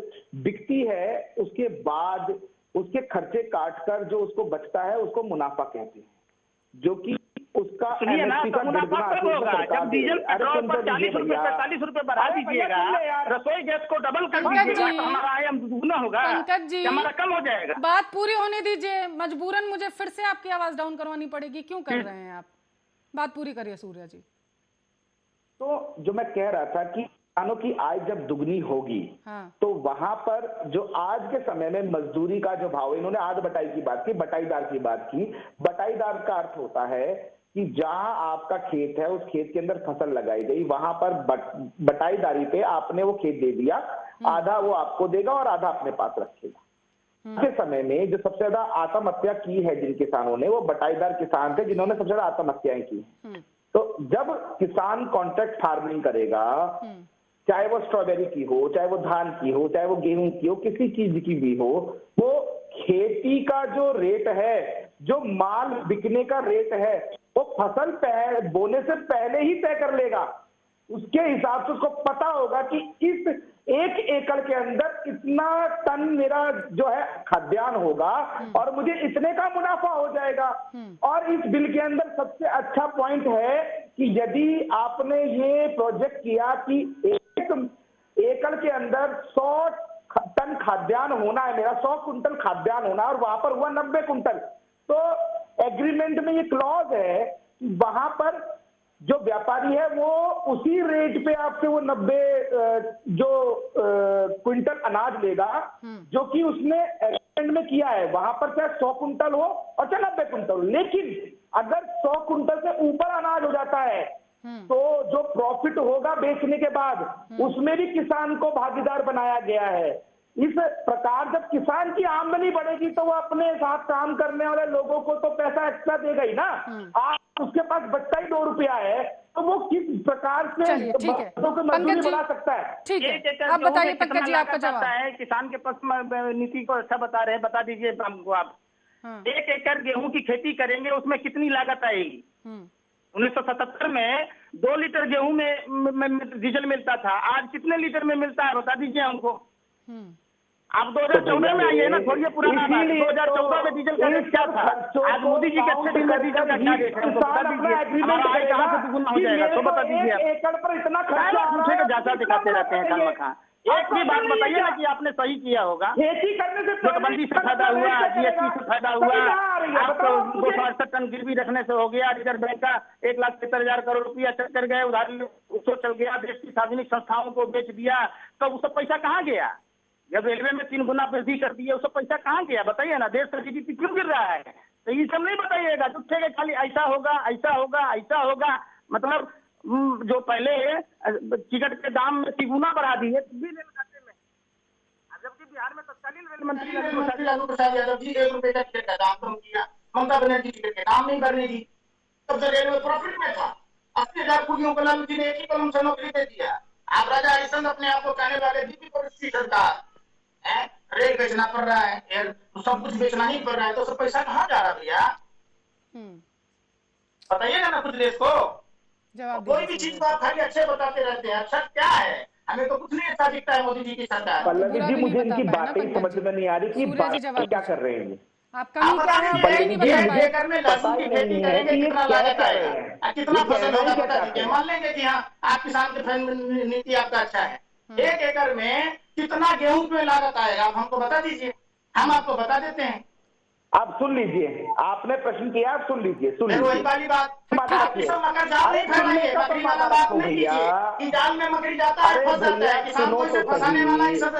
बिकती है, उसके बाद उसके खर्चे काटकर जो उसको बचता है उसको मुनाफा कहते हैं, जो कि उसका MSP का मुनाफा कब होगा? जब डीजल पेट्रोल पर 40 रुपए 45 रुपए बढ़ा दीजिएगा, रसोई गैस को डबल कर दीजिएगा, तो हमारा आय दुगना होगा, पंकज जी हमारा कम हो जाएगा। बात पूरी होने दीजिए, मजबूरन मुझे फिर से आपकी आवाज डाउन करवानी पड़ेगी, क्यों कर रहे हैं आप? बात पूरी करिए सूर्या जी। तो जो मैं कह रहा था कि किसानों की आय जब दुगनी होगी, हाँ। तो वहां पर जो आज के समय में मजदूरी का जो भाव, इन्होंने आध बटाई की बात की, बटाईदार की बात की। बटाईदार का अर्थ होता है कि जहां आपका खेत है, उस खेत के अंदर फसल लगाई गई, वहां पर बटाईदारी पे आपने वो खेत दे दिया, आधा वो आपको देगा और आधा अपने पास रखेगा। के समय में जो सबसे ज्यादा आत्महत्या की है जिन किसानों ने, वो बटाईदार किसान थे जिन्होंने सबसे ज्यादा आत्महत्याएं की। तो जब किसान कॉन्ट्रैक्ट फार्मिंग करेगा, चाहे वो स्ट्रॉबेरी की हो, चाहे वो धान की हो, चाहे वो गेहूं की हो, किसी चीज की भी हो, वो खेती का जो रेट है, जो माल बिकने का रेट है, वो फसल बोने से पहले ही तय कर लेगा। उसके हिसाब से उसको पता होगा कि इस 1 एकड़ के अंदर इतना टन मेरा जो है खाद्यान्न होगा और मुझे इतने का मुनाफा हो जाएगा। और इस बिल के अंदर सबसे अच्छा पॉइंट है कि यदि आपने ये प्रोजेक्ट किया कि 1 एकड़ के अंदर 100 टन खाद्यान्न होना है, मेरा 100 कुंटल खाद्यान्न होना, और वहां पर हुआ 90 कुंटल, तो एग्रीमेंट में ये क्लॉज है कि वहां पर जो व्यापारी है वो उसी रेट पे आपसे वो 90 क्विंटल अनाज लेगा जो कि उसने एग्रीमेंट में किया है। वहां पर चाहे 100 कुंटल हो और चाहे 90 कुंटल हो, लेकिन अगर 100 कुंटल से ऊपर अनाज हो जाता है तो जो प्रॉफिट होगा बेचने के बाद, उसमें भी किसान को भागीदार बनाया गया है। इस प्रकार जब किसान की आमदनी बढ़ेगी तो वो अपने साथ काम करने वाले लोगों को तो पैसा एक्स्ट्रा देगा ही ना। आज उसके पास बचता ही 2 रुपया है, तो वो किस प्रकार से मजदूरी बढ़ा सकता है? ठीक है, आप बताइए पंकज जी, आपका जवाब है। किसान के पास नीति को अच्छा बता रहे हैं, बता दीजिए हमको आप। 1 एकड़ गेहूं की खेती करेंगे, उसमें कितनी लागत आएगी? 1977 में 2 लीटर गेहूं में डीजल मिलता था, आज कितने लीटर में मिलता है बता दीजिए हमको। आप 2014 में आइए ना, थोड़ी पुराना बात। 2014 में डीजल का रेट क्या था? आज मोदी जी के अच्छे दिन में डीजल का क्या रेट है? हमारा आय कहाँ से दुगुना हो जाएगा? तो बता दीजिए। एकड़ पर इतना खर्चा पूछे के जांचा दिखाते रहते हैं खामखा। एक भी बात बताइए ना कि आपने सही किया होगा। खेती करने से नोटबंदी से फायदा हुआ, GST से फायदा हुआ, आपको 268 टन गिरवी रखने से हो गया, रिजर्व बैंक का 1,70,000 करोड़ रुपया चक्कर गए, उधारी उसको चल गया, देश की सार्वजनिक संस्थाओं को बेच दिया, तो वो सब पैसा कहाँ गया? जब रेलवे में 3 गुना वृद्धि कर दी है, उसका पैसा कहाँ गया बताइए ना? देश का GDP क्यों गिर रहा है? तो ये सब नहीं बताइएगा, झूठे के खाली ऐसा होगा, ऐसा होगा, ऐसा होगा। मतलब जो पहले टिकट के दाम में 3 गुना बढ़ा दिए, जबकि बिहार में तत्कालीन रेल मंत्री मंत्री लालू प्रसाद यादव जी 1 रुपए का टिकट का दाम कम किया, ममता बनर्जी टिकट के दाम नहीं भरने दी, तब से रेलवे प्रॉफिट में था। 80,000 कुड़ियों को लालू जी ने एक ही कलम से नौकरी दे दिया। आप राजा हरिश्चंद्र अपने आप को कहने वाले बीपी पर सरकार है, रेल बेचना पड़ रहा है, एयर तो सब कुछ बेचना ही पड़ रहा है, तो सब पैसा कहाँ जा रहा भैया? बताइएगा ना कुछ देश को। कोई भी चीज को आप खाली अच्छे बताते रहते हैं, अच्छा क्या है? हमें तो कुछ नहीं अच्छा दिखता है मोदी जी की सरकार। पल्लवी जी, मुझे इनकी बातें समझ में नहीं आ रही कि बात क्या कर रहे हैं। आपका नहीं क्या है, आप नहीं बता पाए। एकड़ में लहसुन की खेती करेंगे कितना लागत आएगा, कितना फसल होगा बता दीजिए। मान लेंगे कि हाँ आप किसान के नीति आपका अच्छा है, 1 एकड़ में कितना गेहूं पे लागत आएगा आप हमको बता दीजिए, हम आपको बता देते हैं। आप सुन लीजिए, आपने प्रश्न किया, आप सुन लीजिए। वही वाली बात, मकर जाल नहीं फैलाइए, मकड़ी वाला बात नहीं कीजिए कि जाल में मकड़ी जाता है फंस जाता है, किसान को इसे फंसाने वाला ही सब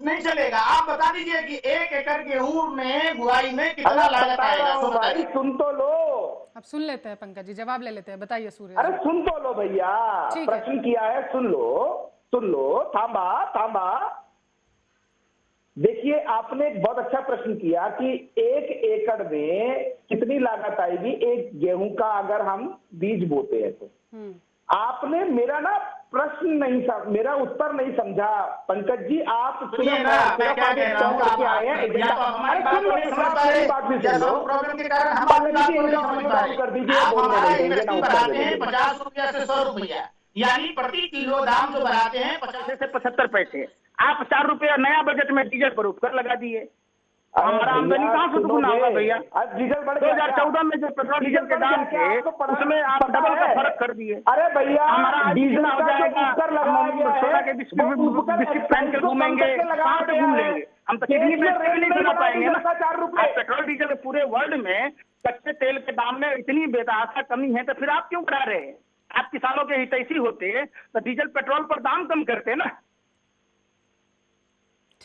नहीं चलेगा। आप बता दीजिए कि 1 एकड़ गेहूं में बुआई में कितना लागत आएगा, भाई सुन तो लो। अब सुन लेते हैं पंकज जी, जवाब ले लेते हैं, बताइए सूर्य। अरे सुन तो लो भैया, प्रश्न किया है, सुन लो, थांबा। देखिए, आपने एक बहुत अच्छा प्रश्न किया कि 1 एकड़ में कितनी लागत आएगी एक गेहूं का अगर हम बीज बोते हैं तो। आपने मेरा ना प्रश्न नहीं, मेरा उत्तर नहीं समझा पंकज जी। आप सुनिए ना, मैं क्या कह रहा हूँ, आप आए हैं या तो हमारी बात को नहीं समझ पा रहे, या सब प्रॉब्लम के कारण हम आपकी बात को नहीं समझ पा रहे। आप हमारा इन्वेस्टिंग बढ़ाते हैं 50 रुपया से 100 रुपया, यानी प्रति किलो दाम जो बढ़ाते हैं 50 से 75 पैसे। आप 4 रुपया नया बजट में डीजल पर उपकर लगा दिए। हमारा आमदनी कहाँ से दुगुना होगा भैया? डीजल बढ़ 2014 में जो पेट्रोल डीजल के दाम थे उसमें आप डबल का फर्क कर दिए। अरे भैया, हमारा डीजल हो जाएगा, सोना के बिस्किट पहन के घूमेंगे, कहाँ से घूम लेंगे? हम तो किडनी पे नहीं सुना पाएंगे ना। आप पेट्रोल डीजल पूरे वर्ल्ड में कच्चे तेल के दाम में इतनी बेतहाशा कमी है, तो फिर आप क्यों करा रहे हैं? आप किसानों के हितैषी होते तो डीजल पेट्रोल पर दाम कम करते ना।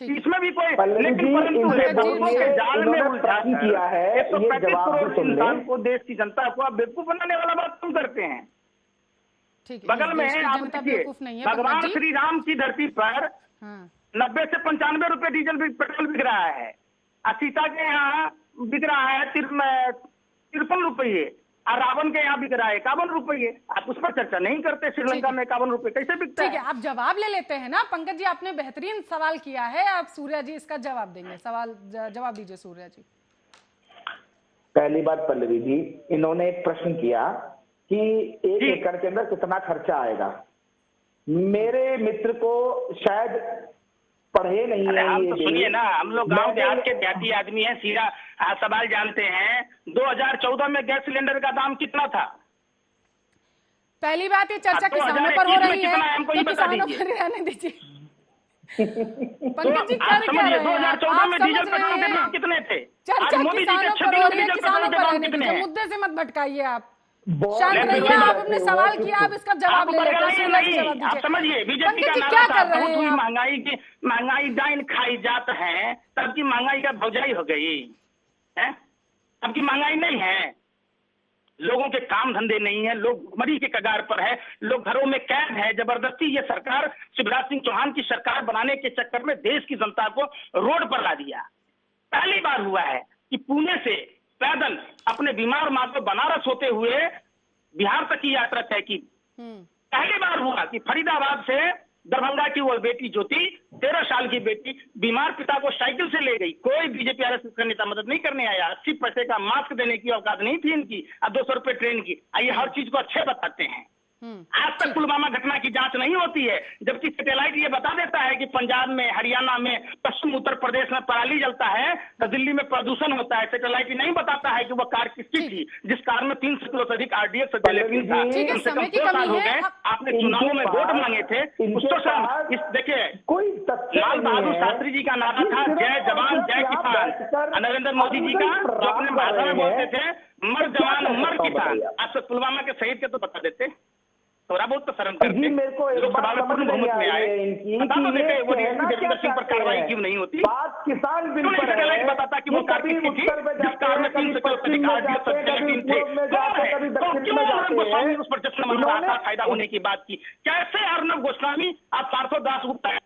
इसमें भी कोई, लेकिन परंतु के जाल में उलझा किया है 135 करोड़ इंसान को, देश की जनता को आप बेवकूफ बनाने वाला बात क्यों करते हैं? बगल में आप देखिए, भगवान श्री राम की धरती पर 90 से 95 रुपए डीजल पेट्रोल बिक रहा है, सीता के यहाँ बिक रहा है 53 रुपये, और रावण के यहाँ बिक रहा है 51 रुपये। आप उस पर चर्चा नहीं करते। श्रीलंका में 51 रुपये कैसे बिकता है? ठीक है, आप जवाब ले लेते हैं ना पंकज जी, आपने बेहतरीन सवाल किया है, आप सूर्या जी इसका जवाब देंगे। जवाब दीजिए सूर्या जी। पहली बात पल्लवी जी, इन्होंने एक प्रश्न किया कि 1 एकड़ के अंदर कितना खर्चा आएगा। मेरे मित्र को शायद पढ़े नहीं है। हम तो सुनिए ना, हम लोग गांव देहात के देहाती आदमी हैं, सीधा सवाल जानते हैं। 2014 में गैस सिलेंडर का दाम कितना था? पहली बात, ये चर्चा किसानों पर हो रही है, तो किसानों पर रहने दीजिए। पंकज जी कर क्या रहे हैं? 2014 में डीजल पेट्रोल के दाम कितने थे? चर्चा किसानों पर हो रही है, किसानों पर रहने दीजिए, मुद्दे से मत भटकाइए आप। शांत रहिए, आप अपने सवाल किया, आप इसका जवाब ले लेते हैं। आप समझिए, बीजेपी का क्या कर रहे हैं? महंगाई डाइन खाई जात है, तब की महंगाई का भौजाई हो गई है। अब की महंगाई नहीं है, लोगों के काम धंधे नहीं है, लोग मरी के कगार पर है, लोग घरों में कैद है। जबरदस्ती ये सरकार, शिवराज सिंह चौहान की सरकार बनाने के चक्कर में देश की जनता को रोड पर ला दिया। पहली बार हुआ है कि पुणे से पैदल अपने बीमार मां को बनारस होते हुए बिहार तक की यात्रा तय की। पहली बार हुआ कि फरीदाबाद से दरभंगा की वो बेटी ज्योति, 13 साल की बेटी, बीमार पिता को साइकिल से ले गई। कोई बीजेपी आरएसएस का नेता मदद नहीं करने आया। 80 पैसे का मास्क देने की औकात नहीं थी इनकी, और 200 रुपए ट्रेन की। आइए हर चीज को अच्छे बताते हैं। आज तक पुलवामा घटना की जांच नहीं होती है, जबकि सैटेलाइट ये बता देता है कि पंजाब में, हरियाणा में, पश्चिम उत्तर प्रदेश में पराली जलता है तो दिल्ली में प्रदूषण होता है। सैटेलाइट नहीं बताता है कि वो कार किसकी थी जिस कार में 300 किलो से अधिक आरडीएक्स जेलेटिन था। कम से कम 2 साल हो गए, आपने चुनावों में वोट मांगे थे। देखिए, लाल बहादुर शास्त्री जी का नारा था, जय जवान जय किसान। नरेंद्र मोदी जी का जो अपने भाषण में बोलते थे, मर जवान मर किसान। आपसे पुलवामा के शहीद के तो बता देते, थोड़ा बहुत तो शर्म करते। लोकसभा में पूर्ण बहुमत में आए, बता तो देते वो देवेंद्र सिंह पर कार्रवाई क्यों नहीं होती? किसान बिल पर सैटेलाइट बताता कि वो कार किसकी थी जिस कार में 300 किलो से अधिक आरडीएक्स जेलेटिन थे। गोस्वामी उस पर जश्न मना रहा था फायदा होने की बात की। कैसे अर्नब गोस्वामी, आप पार्थो दास गुप्ता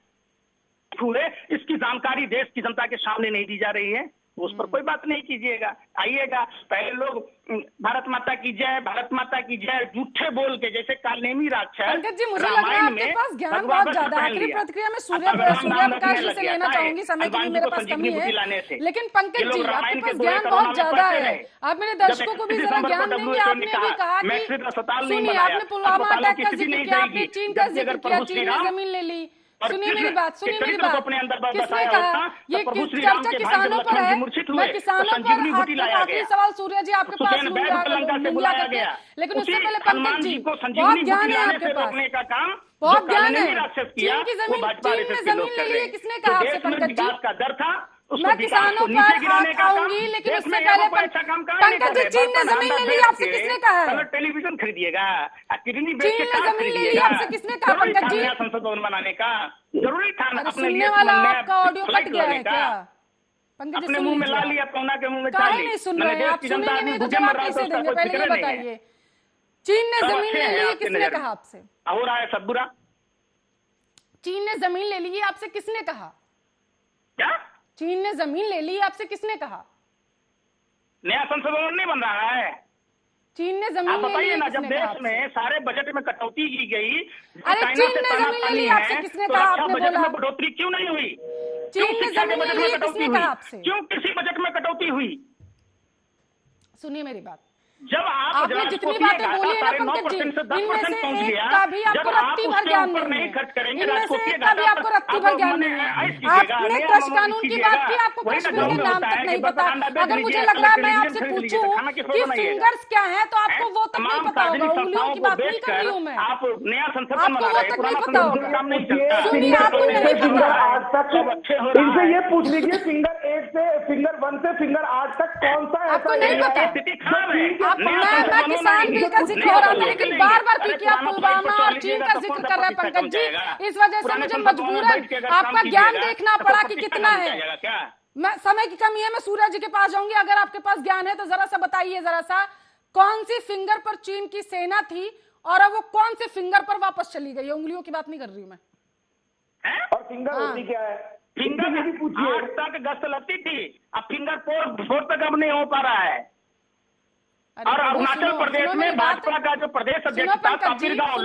हुए, इसकी जानकारी देश की जनता के सामने नहीं दी जा रही है, उस पर कोई बात नहीं कीजिएगा। आइएगा, पहले लोग भारत माता की जय झूठे बोल के, जैसे कालनेमी राक्षस पंकज जी, मुझे लग रहा है आपके पास ज्ञान बहुत ज्यादा है। आखिरी प्रतिक्रिया में सूर्य प्रकाश जी से लेना चाहूंगी, समय की भी मेरे पास कमी है, लेकिन पंकज जी आपके पास ज्ञान बहुत ज्यादा है। आप मेरे दर्शकों को भी जरा ज्ञान देंगे। आपने भी कहा कि सुनिए, आपने पुलवामा अटैक का जिक्र किया, आपने चीन का जिक्र किया, चीन ने जमीन ले ली। सुनिए मेरी बात, किसने कहा ये चर्चा किसानों पर है? मैं किसानों पर आखिरी सवाल सूर्य जी आपके पास लूंगा करके, लेकिन उससे पहले पंकज जी, बहुत ज्ञान है आपके पास, बहुत ज्ञान है। चीन की जमीन, चीन ने जमीन ले ली है, किसने कहा आपसे पंकज जी? मैं किसानों पर हाथ आऊंगी, लेकिन उससे पहले पंकज जी, चीन ने जमीन ले ली, आपसे किसने कहा है? टेलीविजन खरीदिएगा, किडनी चीन ने जमीन ले ली, आपसे किसने कहा पंकज जी? संसद भवन बनाने का जरूरी था। सुनने वाला आपका ऑडियो कट गया है क्या पंकज जी? अपने मुंह में ला लिया, पौना के मुंह में काहे नहीं सुन रहे हैं आप? सुनेंगे नहीं तो जवाब कैसे देंगे? पहले ये बताइए, चीन ने जमीन ले ली है, किसने कहा आपसे? हो रहा है सब बुरा। चीन ने जमीन ले ली है, आपसे किसने कहा? क्या चीन ने जमीन ले ली, आपसे किसने कहा? नया संसद भवन नहीं बन रहा है? चीन ने जमीन आप बताइए ना, जब देश आपसे? में सारे बजट में कटौती की गई, अरे चीन ने जमीन ले ली, आपसे किसने कहा? आपने बजट बोला में बढ़ोतरी क्यों नहीं हुई? चीन ने जमीन ले ली, किसने कहा आपसे? क्यों किसी बजट में कटौती हुई? सुनिए मेरी बात, जब आपने जितनी बातें बोली है ना पंकज जी, इनमें से एक का भी आपको रत्ती भर ज्ञान नहीं है। इनमें से एक का भी आपको रत्ती भर ज्ञान नहीं है। आपने कृषि कानून की बात की, आपको कश्मीर के नाम तक नहीं पता। अगर मुझे लग रहा है मैं आपसे पूछूं कि फिंगर्स क्या है, तो आपको वो तक नहीं पता होगा। उंगलियों की बात नहीं कर रही हूँ मैं, आप नया संसद आपको वो तक नहीं पता होगा। सुनिए, आपको नहीं फिंगर पता। 8 तक इनसे ये पूछ लीजिए, फिंगर 1 से फिंगर 1 से फिंगर 8 तक कौन सा आपको ऐसा नहीं पता। स्थिति खराब है। मैं किसान बिल का जिक्र हो रहा था, लेकिन बार बार पीके आप पुलवामा और चीन का जिक्र कर रहे हैं पंकज जी। इस वजह से मुझे मजबूरन आपका ज्ञान देखना पड़ा कि कितना है। मैं, समय की कमी है, मैं सूर्य जी के पास जाऊंगी। अगर आपके पास ज्ञान है तो जरा सा बताइए, जरा सा कौन सी फिंगर पर चीन की सेना थी और अब वो कौन से फिंगर पर वापस चली गई है? उंगलियों की बात नहीं कर रही हूं मैं। और फिंगर होती क्या है? फिंगर भी पूछिए। 8 तक गश्त लगती थी, अब फिंगर 4 तक अब नहीं हो पा रहा है। और अरुणाचल प्रदेश में भाजपा का जो प्रदेश अध्यक्ष था कपिल गांव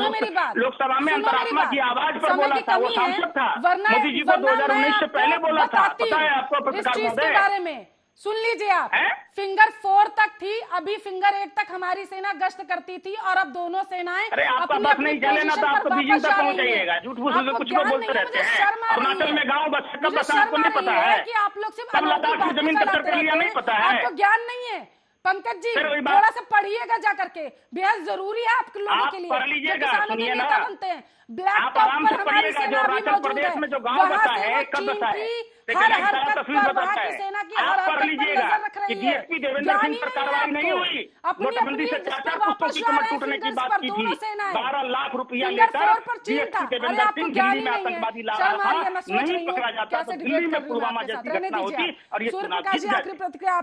लोकसभा में अंतरात्मा की आवाज पर बोला था, वो सांसद था, मोदी जी को 2019 से पहले बोला था। पता है आपको पत्रकार महोदय? के बारे में सुन लीजिए आप। फिंगर 4 तक थी, अभी फिंगर 8 तक हमारी सेना गश्त करती थी, और अब दोनों सेनाएं अरे आपका बस नहीं चले ना तो आपको बीजिंग तक पहुंच जाइएगा। झूठ फूस कुछ बोलते रहते हैं। अरुणाचल में गाँव बस कब बसा आपको नहीं पता है? कि आप लोग सिर्फ तब लद्दाख की जमीन कब्जा कर लिया, नहीं पता है? आपको ज्ञान नहीं है पंकज जी, थोड़ा सा पढ़िएगा जा करके, बेहद जरूरी है आपके लोगों के लिए। पढ़ लीजिएगा, सुनिए ना, बनते हैं आप आराम से पढ़िएगा। जो अरुणाचल प्रदेश में जो गांव बसा है, कब बसा है, हर हरकत पर वहां की सेना की हर हरकत पर नजर रख रही है। डीएसपी देवेंद्र सिंह पर कार्रवाई नहीं हुई। नोटबंदी से 4 पुस्तकों की कमर टूटने की बात की थी। 12 लाख रुपया लेकर डीएसपी देवेंद्र सिंह दिल्ली में आतंकवादी ला रहा था, नहीं पकड़ा जाता तो दिल्ली में पुलवामा जैसी घटना होती और ये चुनाव जीत जाते।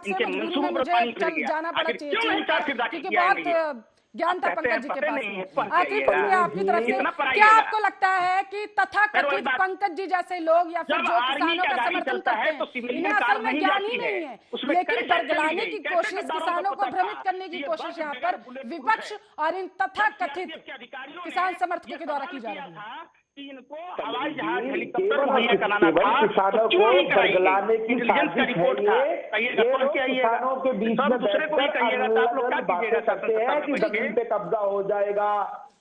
इनके मंसूबों पर पानी फिर गया। आखिर क्यों नहीं चार किरदार किया है? ज्ञान था पंकज जी के पास। आखिरी पढ़िए आपकी तरफ से, क्या आपको लगता है कि तथाकथित पंकज जी जैसे लोग या फिर जो किसानों का समर्थन करते हैं, इन्हें असल में ज्ञान ही नहीं है, लेकिन बरगलाने की कोशिश, किसानों को भ्रमित करने की कोशिश यहाँ पर विपक्ष और इन तथाकथित किसान समर्थकों के द्वारा की जा रही है। इनको हवाई जहाज हेलीकॉप्टर मुहैया कराना केवल था, किसानों तो क्यों नहीं को कराई? बरगलाने की इंटेलिजेंस का रिपोर्ट था। कहिएगा कौन के आइएगा, किसानों के बीच सब में दूसरे को भी कहिएगा तो आप लोग क्या कीजिएगा? करते हैं कि जमीन पे कब्जा हो जाएगा,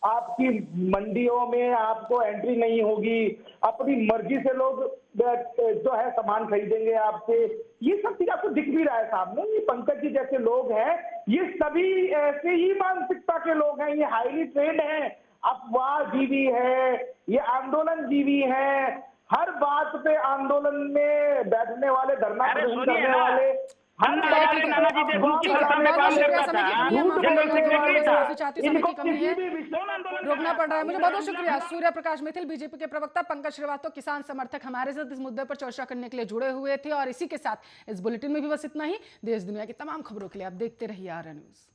आपकी मंडियों में आपको एंट्री नहीं होगी, अपनी मर्जी से लोग जो है सामान खरीदेंगे आपसे। ये सब चीज आपको दिख भी रहा है सामने। ये पंकज जी जैसे लोग हैं, ये सभी ऐसे ही मानसिकता के लोग हैं। ये हाईली ट्रेंड हैं, अफवाह जीवी है, ये आंदोलन जीवी है। हर बात पे आंदोलन में बैठने वाले, धरना प्रदर्शन करने वाले, नानाजी देशमुख की सरकार में काम करता था, जनरल सेक्रेटरी था, इनको किसी भी रोकना पड़ रहा है। मुझे बहुत बहुत शुक्रिया। सूर्य प्रकाश मिथिल, बीजेपी के प्रवक्ता, पंकज श्रीवास्तव, किसान समर्थक, हमारे साथ इस मुद्दे पर चर्चा करने के लिए जुड़े हुए थे। और इसी के साथ इस बुलेटिन में भी बस इतना ही। देश दुनिया की तमाम खबरों के लिए आप देखते रहिए आर्या न्यूज।